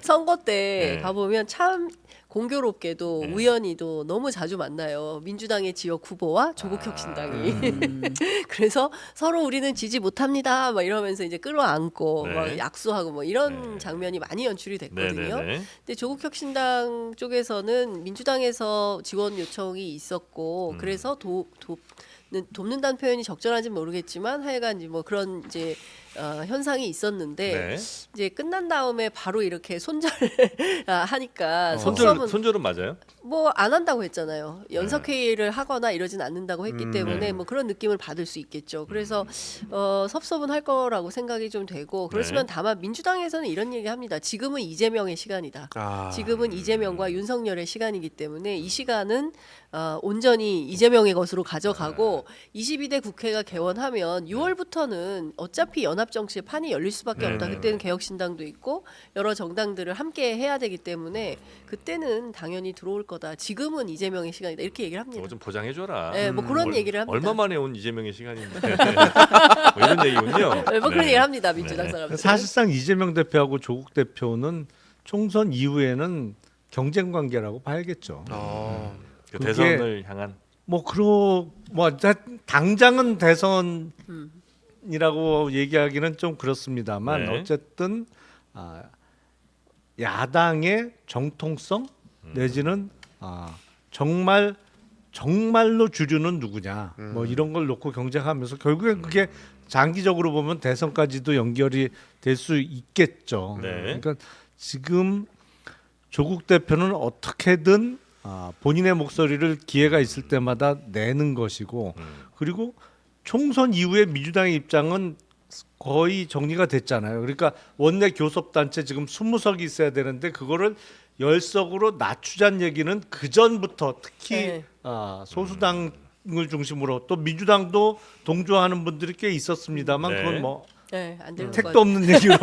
선거 때 네. 가보면 참 공교롭게도 네. 우연히도 너무 자주 만나요. 민주당의 지역 후보와 조국혁신당이. 그래서 서로 우리는 지지 못합니다. 막 이러면서 이제 끌어안고 네. 막 약수하고 뭐 이런 네. 장면이 많이 연출이 됐거든요. 네네네. 근데 조국혁신당 쪽에서는 민주당에서 지원 요청이 있었고 그래서 돕는다는 표현이 적절한지 모르겠지만 하여간 이제 뭐 그런 이제 현상이 있었는데 네. 이제 끝난 다음에 바로 이렇게 손절 하니까 손절은 맞아요? 뭐 안 한다고 했잖아요. 연석회의를 하거나 이러진 않는다고 했기 때문에 네. 뭐 그런 느낌을 받을 수 있겠죠. 그래서 섭섭은 할 거라고 생각이 좀 되고 그렇지만 네. 다만 민주당에서는 이런 얘기합니다. 지금은 이재명의 시간이다. 아. 지금은 이재명과 윤석열의 시간이기 때문에 이 시간은 온전히 이재명의 것으로 가져가고 22대 국회가 개원하면 6월부터는 어차피 연합정치의 판이 열릴 수밖에 없다. 네. 그때는 개혁신당도 있고 여러 정당들을 함께 해야 되기 때문에 그때는 당연히 들어올 거다. 지금은 이재명의 시간이다. 이렇게 얘기를 합니다. 저거 좀 보장해줘라. 네, 뭐 그런 얘기를 합니다. 얼마 만에 온 이재명의 시간인데 뭐 이런 얘기군요. 네, 뭐 그런 네. 얘기를 합니다. 민주당 사람들. 사실상 이재명 대표하고 조국 대표는 총선 이후에는 경쟁 관계라고 봐야겠죠. 그 그게- 대선을 향한 당장은 대선이라고 얘기하기는 좀 그렇습니다만 네. 어쨌든 야당의 정통성 내지는 정말로 주류는 누구냐 뭐 이런 걸 놓고 경쟁하면서 결국엔 그게 장기적으로 보면 대선까지도 연결이 될 수 있겠죠. 네. 그러니까 지금 조국 대표는 어떻게든 본인의 목소리를 기회가 있을 때마다 내는 것이고 그리고 총선 이후에 민주당의 입장은 거의 정리가 됐잖아요. 그러니까 원내 교섭단체 지금 20석이 있어야 되는데 그거를 10석으로 낮추자는 얘기는 그 전부터 특히 네. 소수당을 중심으로 또 민주당도 동조하는 분들이 꽤 있었습니다만 네. 그건 뭐 네, 안 될 것 택도 같아요. 없는 얘기로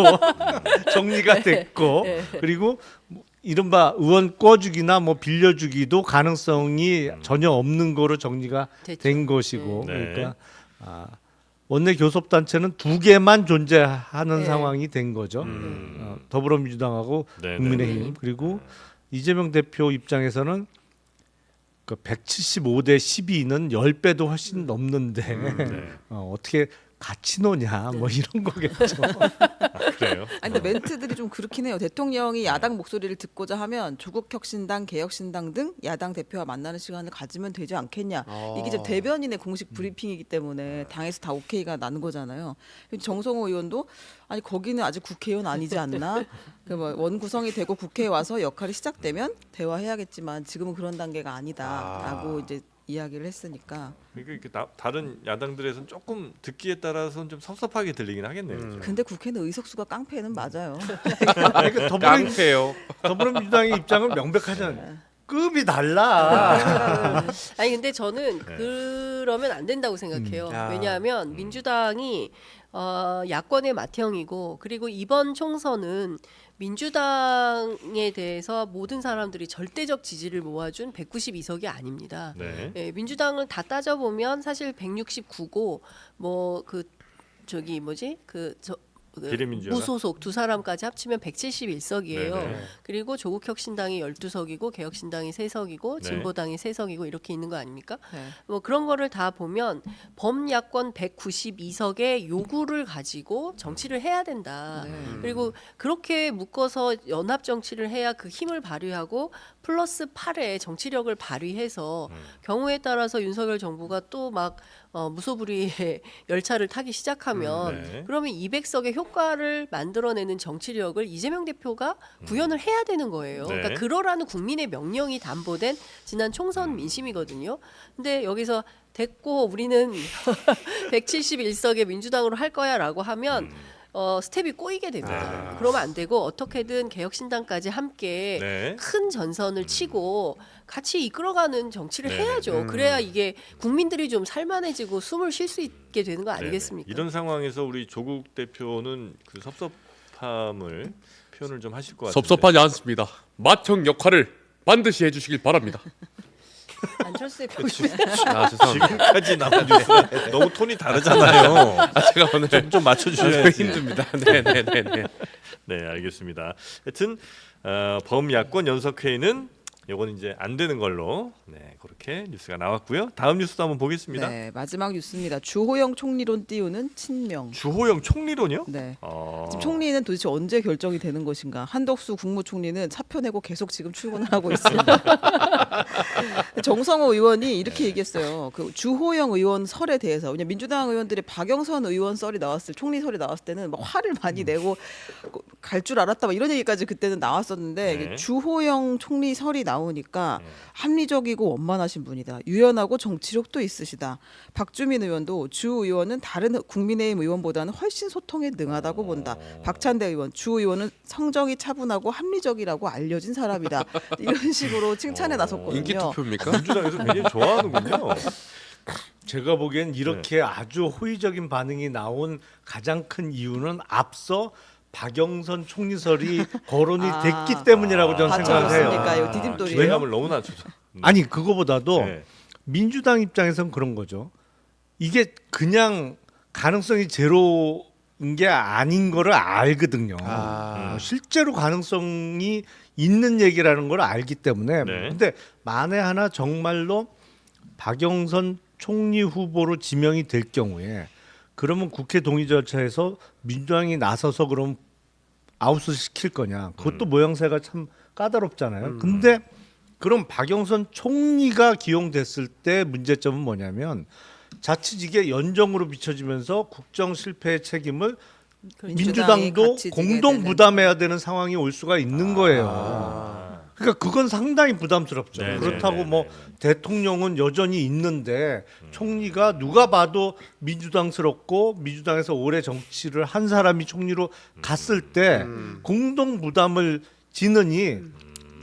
정리가 됐고 그리고 뭐 이른바 의원 꿔주기나 뭐 빌려주기도 가능성이 전혀 없는 거로 정리가 됐죠. 된 것이고 네. 그러니까 원내 교섭단체는 두 개만 존재하는 네. 상황이 된 거죠. 더불어민주당하고 네, 국민의힘 그리고 이재명 대표 입장에서는 그 175대 12는 10배도 훨씬 넘는데 네. 어떻게 같이 노냐 뭐 이런 거겠죠. 그래요. 아니 근데 멘트들이 좀 그렇긴 해요. 대통령이 야당 목소리를 듣고자 하면 조국혁신당, 개혁신당 등 야당 대표와 만나는 시간을 가지면 되지 않겠냐. 이게 이제 대변인의 공식 브리핑이기 때문에 당에서 다 오케이가 나는 거잖아요. 정성호 의원도 아니 거기는 아직 국회의원 아니지 않나? 뭐 원구성이 되고 국회에 와서 역할이 시작되면 대화해야겠지만 지금은 그런 단계가 아니다라고 이제 이야기를 했으니까. 그러니까 이렇게 다른 야당들에서는 조금 듣기에 따라서는 좀 섭섭하게 들리긴 하겠네요. 그죠? 근데 국회는 의석수가 깡패는 맞아요. 그러니까 깡패요. 더불어민주당의 입장은 명백하잖아요. 급이 달라. 아니 근데 저는 네. 그러면 안 된다고 생각해요. 아. 왜냐하면 민주당이 야권의 맏형이고 그리고 이번 총선은 민주당에 대해서 모든 사람들이 절대적 지지를 모아준 192석이 아닙니다. 네. 예, 민주당을 다 따져보면 사실 169고 뭐 그 저기 뭐지 비례민주연합? 무소속 두 사람까지 합치면 171석이에요. 네네. 그리고 조국혁신당이 12석이고 개혁신당이 3석이고 네. 진보당이 3석이고 이렇게 있는 거 아닙니까? 네. 뭐 그런 거를 다 보면 범야권 192석의 요구를 가지고 정치를 해야 된다. 네. 그리고 그렇게 묶어서 연합 정치를 해야 그 힘을 발휘하고 플러스 8의 정치력을 발휘해서 경우에 따라서 윤석열 정부가 또 막 무소불위의 열차를 타기 시작하면 네. 그러면 200석의 효과를 만들어내는 정치력을 이재명 대표가 구현을 해야 되는 거예요. 네. 그러니까 그러라는 국민의 명령이 담보된 지난 총선 민심이거든요. 근데 여기서 됐고 우리는 171석의 민주당으로 할 거야라고 하면 스텝이 꼬이게 됩니다. 네. 그러면 안 되고 어떻게든 개혁신당까지 함께 네. 큰 전선을 치고 같이 이끌어가는 정치를 네. 해야죠. 그래야 이게 국민들이 좀 살만해지고 숨을 쉴 수 있게 되는 거 아니겠습니까? 이런 상황에서 우리 조국 대표는 그 섭섭함을 표현을 좀 하실 것 같아요. 섭섭하지 않습니다. 맏형 역할을 반드시 해주시길 바랍니다. 안철수의 표 아 죄송합니다. 지금까지 나온 뉴스 너무 톤이 다르잖아요. 제가 오늘 좀 맞춰주셔야지. 힘듭니다. 네네네. 네, 알겠습니다. 하여튼 범야권 연석회의는 이거는 이제 안 되는 걸로 네 그렇게 뉴스가 나왔고요. 다음 뉴스도 한번 보겠습니다. 네, 마지막 뉴스입니다. 주호영 총리론 띄우는 친명. 주호영 총리론이요? 네. 어... 지금 총리는 도대체 언제 결정이 되는 것인가? 한덕수 국무총리는 사표 내고 계속 지금 출근을 하고 있습니다. 정성호 의원이 이렇게 얘기했어요. 그 주호영 의원 설에 대해서 왜냐 민주당 의원들이 박영선 의원 썰이 나왔을 총리 설이 나왔을 때는 막 화를 많이 내고 갈 줄 알았다 막 이런 얘기까지 그때는 나왔었는데 네. 주호영 총리 설이 나오니까 합리적이고 원만하신 분이다. 유연하고 정치력도 있으시다. 박주민 의원도 주 의원은 다른 국민의힘 의원보다는 훨씬 소통에 능하다고 본다. 박찬대 의원, 주 의원은 성정이 차분하고 합리적이라고 알려진 사람이다. 이런 식으로 칭찬에 나섰거든요. 인기 투표입니까? 민주당에서 굉장히 좋아하는군요. 제가 보기엔 이렇게 아주 호의적인 반응이 나온 가장 큰 이유는 앞서 박영선 총리설이 거론이 됐기 때문이라고 저는 생각을 해요. 받쳐줬으니까 이거 디딤돌이에요. 기대감을 너무 낮추죠. 아니 그거보다도 네. 민주당 입장에선 그런 거죠. 이게 그냥 가능성이 제로인 게 아닌 거를 알거든요. 실제로 가능성이 있는 얘기라는 걸 알기 때문에. 네. 근데 만에 하나 정말로 박영선 총리 후보로 지명이 될 경우에 그러면 국회 동의 절차에서 민주당이 나서서 그럼 아웃을 시킬 거냐? 그것도 모양새가 참 까다롭잖아요. 근데 그럼 박영선 총리가 기용됐을 때 문제점은 뭐냐면 자칫 이게 연정으로 비춰지면서 국정 실패의 책임을 민주당이 민주당도 같이 지게 공동 되는. 부담해야 되는 상황이 올 수가 있는 거예요. 그러니까 그건 상당히 부담스럽죠. 네, 그렇다고 네, 뭐 네, 네. 대통령은 여전히 있는데 총리가 누가 봐도 민주당스럽고 민주당에서 오래 정치를 한 사람이 총리로 갔을 때 공동 부담을 지느니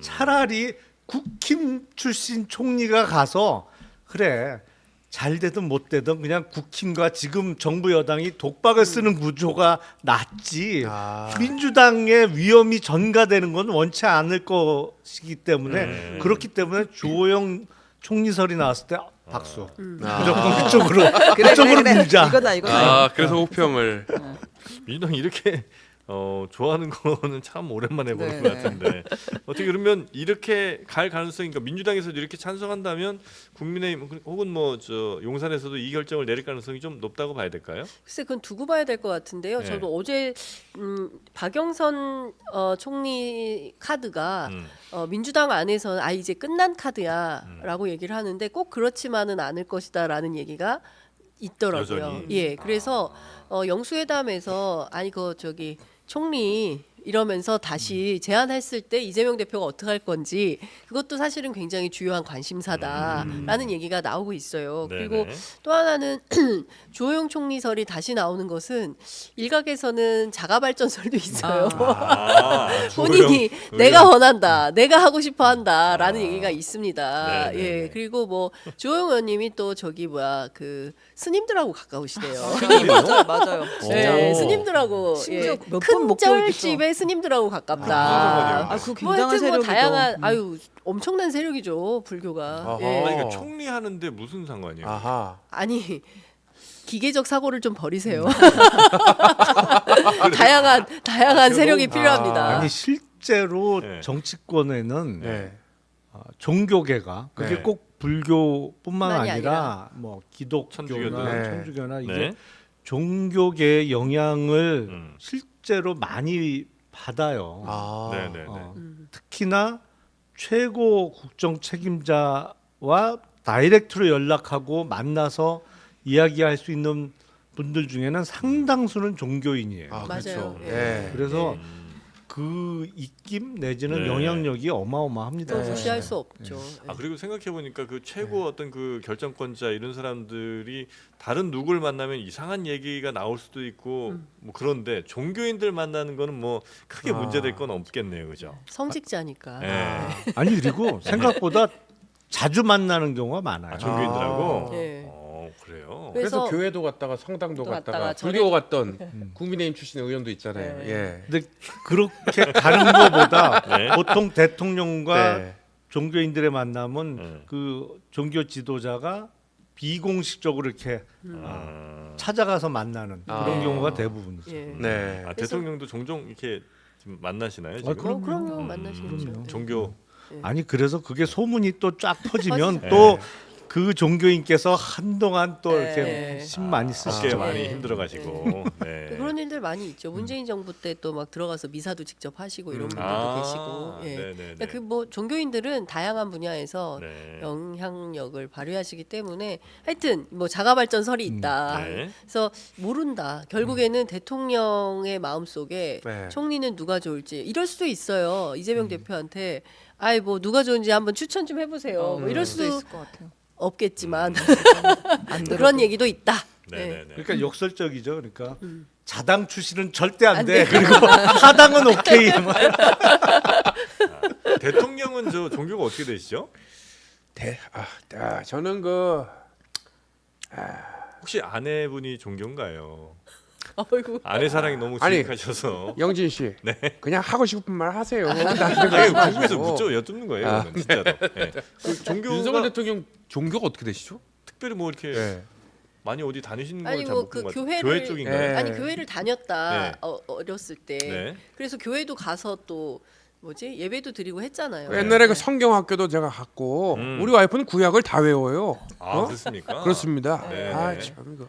차라리 국힘 출신 총리가 가서 그래 잘 되든 못 되든 그냥 국힘과 지금 정부 여당이 독박을 쓰는 구조가 낫지 민주당의 위험이 전가되는 건 원치 않을 것이기 때문에 그렇기 때문에 주호영 총리설이 나왔을 때 박수 무조건 그쪽으로 그쪽으로 밀자. 이거다. 그래서 호평을. 민주당이 이렇게 좋아하는 거는 참 오랜만에 보는 네, 것 같은데 어떻게 그러면 이렇게 갈 가능성인가? 민주당에서도 이렇게 찬성한다면 국민의힘 혹은 뭐 저 용산에서도 이 결정을 내릴 가능성이 좀 높다고 봐야 될까요? 글쎄 그건 두고 봐야 될 것 같은데요. 네. 저도 어제 박영선 총리 카드가 민주당 안에서 이제 끝난 카드야라고 얘기를 하는데 꼭 그렇지만은 않을 것이다라는 얘기가 있더라고요. 여전히? 예, 그래서 영수회담에서 아니 그 저기 총리 이러면서 다시 제안했을 때 이재명 대표가 어떻게 할 건지 그것도 사실은 굉장히 주요한 관심사다라는 얘기가 나오고 있어요. 네네. 그리고 또 하나는 주호영 총리설이 다시 나오는 것은 일각에서는 자가발전설도 있어요. 본인이 내가 원한다, 내가 하고 싶어한다라는 얘기가 있습니다. 네네네. 예, 그리고 뭐 주호영 의원님이 또 저기 뭐야 그 스님들하고 가까우시대요. 맞아요. 네, 스님들하고 심지어 몇번 큰 목격이 절집의 스님들하고 가깝다. 그 뭐 굉장한 하여튼 뭐 세력이죠. 다양한 엄청난 세력이죠 불교가. 아하. 예. 아니, 그러니까 총리 하는데 무슨 상관이에요? 아하. 아니 기계적 사고를 좀 버리세요. 다양한 세력이 필요합니다. 아니 실제로 네. 정치권에는 네. 종교계가 그게 네. 꼭 불교뿐만 뿐만이 아니라 뭐 기독교나 천주교도. 네. 천주교나 이게 네. 종교계의 영향을 실제로 많이 받아요. 네네네. 특히나 최고 국정 책임자와 다이렉트로 연락하고 만나서 이야기할 수 있는 분들 중에는 상당수는 종교인이에요. 맞아요. 그렇죠. 예. 예. 그래서 그 입김 내지는 네. 영향력이 어마어마합니다. 또 무시할 수 없죠. 아 그리고 생각해 보니까 그 최고 어떤 그 결정권자 이런 사람들이 다른 누굴 만나면 이상한 얘기가 나올 수도 있고 뭐 그런데 종교인들 만나는 거는 뭐 크게 문제될 건 없겠네요, 그죠? 성직자니까. 네. 아니 그리고 생각보다 자주 만나는 경우가 많아요. 종교인들하고. 네. 그래요. 그래서 그래서 교회도 갔다가 성당도 또 갔다가 갔다가 불교 갔던 국민의힘 출신 의원도 있잖아요. 네. 예. 근데 그렇게 가는 것보다 네. 보통 대통령과 네. 종교인들의 만남은 네. 그 종교 지도자가 비공식적으로 이렇게 찾아가서 만나는 그런 경우가 대부분이죠. 예. 네. 아, 대통령도 종종 이렇게 지금 만나시나요? 지금? 그럼요. 그럼요 만나시겠죠. 그럼요. 종교 아니 그래서 그게 소문이 또 쫙 퍼지면 네. 또 그 종교인께서 한동안 또 네. 이렇게 심 많이 어깨 쓰시죠. 많이 네. 힘들어가지고. 네. 그런 일들 많이 있죠. 문재인 정부 때 또 막 들어가서 미사도 직접 하시고 이런 분들도 계시고. 예. 네네네. 그 뭐 종교인들은 다양한 분야에서 네. 영향력을 발휘하시기 때문에 하여튼 뭐 자가 발전설이 있다. 네. 그래서 모른다. 결국에는 대통령의 마음 속에 네. 총리는 누가 좋을지 이럴 수도 있어요. 이재명 대표한테 아이 뭐 누가 좋은지 한번 추천 좀 해보세요. 뭐 이럴 수도 있을 것 같아요. 없겠지만 안 그런 얘기도 있다. 네네네. 그러니까 역설적이죠. 그러니까 자당 출신은 절대 안 안 돼. 돼. 그리고 하당은 오케이. 대통령은 저 종교가 어떻게 되시죠? 저는 그 혹시 아내분이 종교인가요? 어이구. 아내 사랑이 너무 아니, 지극하셔서. 영진 씨, 네. 그냥 하고 싶은 말 하세요. 아니, 궁금해서 여쭙는 거예요. 저는 진짜로. 네. 그 종교가 윤석열 대통령 종교가 어떻게 되시죠? 특별히 뭐 이렇게 네. 많이 어디 다니시는 아니, 건 잘 뭐 못 그 본 것 같아요. 교회를- 교회 쪽인가요? 네. 아니 교회를 다녔다. 네. 어렸을 때. 네. 그래서 교회도 가서 또 뭐지 예배도 드리고 했잖아요. 옛날에 그 성경학교도 제가 갔고 우리 와이프는 구약을 다 외워요. 아 그렇습니까? 그렇습니다. 네. 참 이거.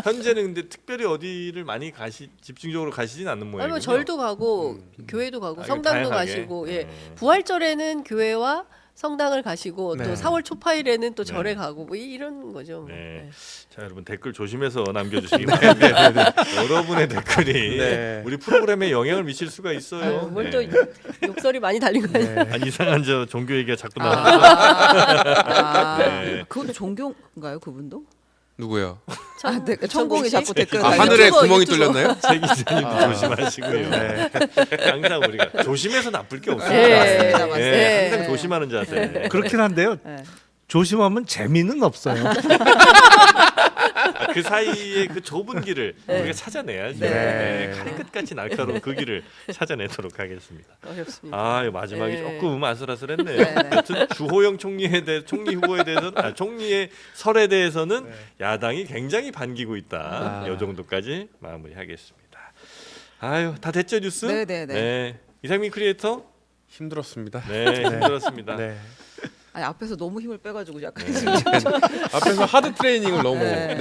현재는 근데 특별히 어디를 많이 집중적으로 가시진 않는 모양이군요. 아니 뭐 절도 가고 교회도 가고 아, 성당도 다양하게. 가시고 예. 부활절에는 교회와 성당을 가시고 네. 또 4월 초파일에는 또 네. 절에 가고 뭐 이런 거죠. 뭐. 네. 네. 자 여러분 댓글 조심해서 남겨주시기 바랍니다. 여러분의 댓글이 네. 우리 프로그램에 영향을 미칠 수가 있어요. 뭘 네. 또 욕설이 많이 달린 거 아니에요? 아니, 이상한 저 종교 얘기가 자꾸 나와서 네. 그것도 종교인가요, 그분도? 누구요? 천공이 자꾸 댓글 아, 달리고. 하늘에 유튜버, 구멍이 유튜버. 뚫렸나요? 세 기자님도 조심하시고요. 항상 우리가 조심해서 나쁠 게 없습니다. 네. 맞습니다. 네, 항상 네. 조심하는 자세. 그렇긴 한데요. 네. 조심하면 재미는 없어요. 그 사이에 그 좁은 길을 우리가 찾아내야죠. 네. 네. 칼 끝같이 날카로운 그 길을 찾아내도록 하겠습니다. 어렵습니다. 아, 이거 마지막이 네. 조금 아슬아슬했네요. 네, 네. 여튼 주호영 총리에 대해 총리 후보에 대해서는 총리의 설에 대해서는 야당이 굉장히 반기고 있다. 이 정도까지 마무리하겠습니다. 아유, 다 됐죠 뉴스? 네, 네, 네. 이상민 크리에이터? 힘들었습니다. 네, 힘들었습니다. 네. 아니 앞에서 너무 힘을 빼가지고 약간 앞에서 하드 트레이닝을 너무 네.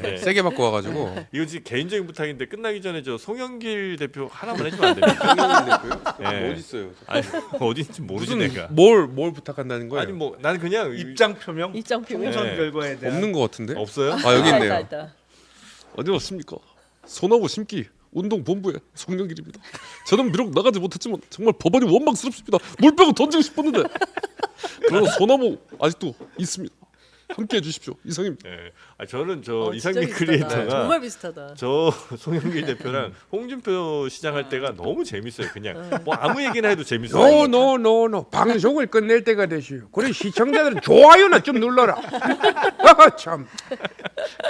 네. 세게 받고 와가지고 이거 지금 개인적인 부탁인데 끝나기 전에 저 송영길 대표 하나만 해주면 안 됩니까? 네. 어디 있어요? 아니 어딘지 모르지 내가. 뭘 부탁한다는 거예요? 아니 뭐 난 그냥 입장 표명, 입장 표명. 총선 네. 결과에 대한 없는 것 같은데? 없어요? 아 여기 있네요. 있다. 안녕하십니까. 소나무 심기 운동본부의 송영길입니다. 저는 비록 나가지 못했지만 정말 법안이 원망스럽습니다. 물병을 던지고 싶었는데 그러나 소나무 아직도 있습니다. 함께해 주십시오. 이상입니다. 네. 아, 저는 저 진짜 이상민 비슷하다. 크리에이터가 정말 비슷하다. 저 송영길 대표랑 홍준표 시장 할 때가 너무 재밌어요. 그냥 뭐 아무 얘기나 해도 재밌어요. 노 방송을 끝낼 때가 되시오. 그래 시청자들은 좋아요나 좀 눌러라. 참.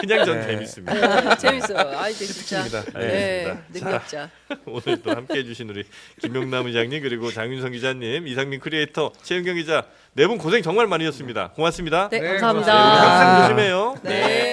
그냥 전 재밌습니다. 재밌어요. 아이 진짜. 네, 알겠습니다. 능력자. 오늘 또 함께해 주신 우리 김용남 의장님 그리고 장윤성 기자님, 이상민 크리에이터, 최은경 기자 네 분 고생 정말 많으셨습니다. 고맙습니다. 네, 네, 감사합니다. 항상 조심해요. 네.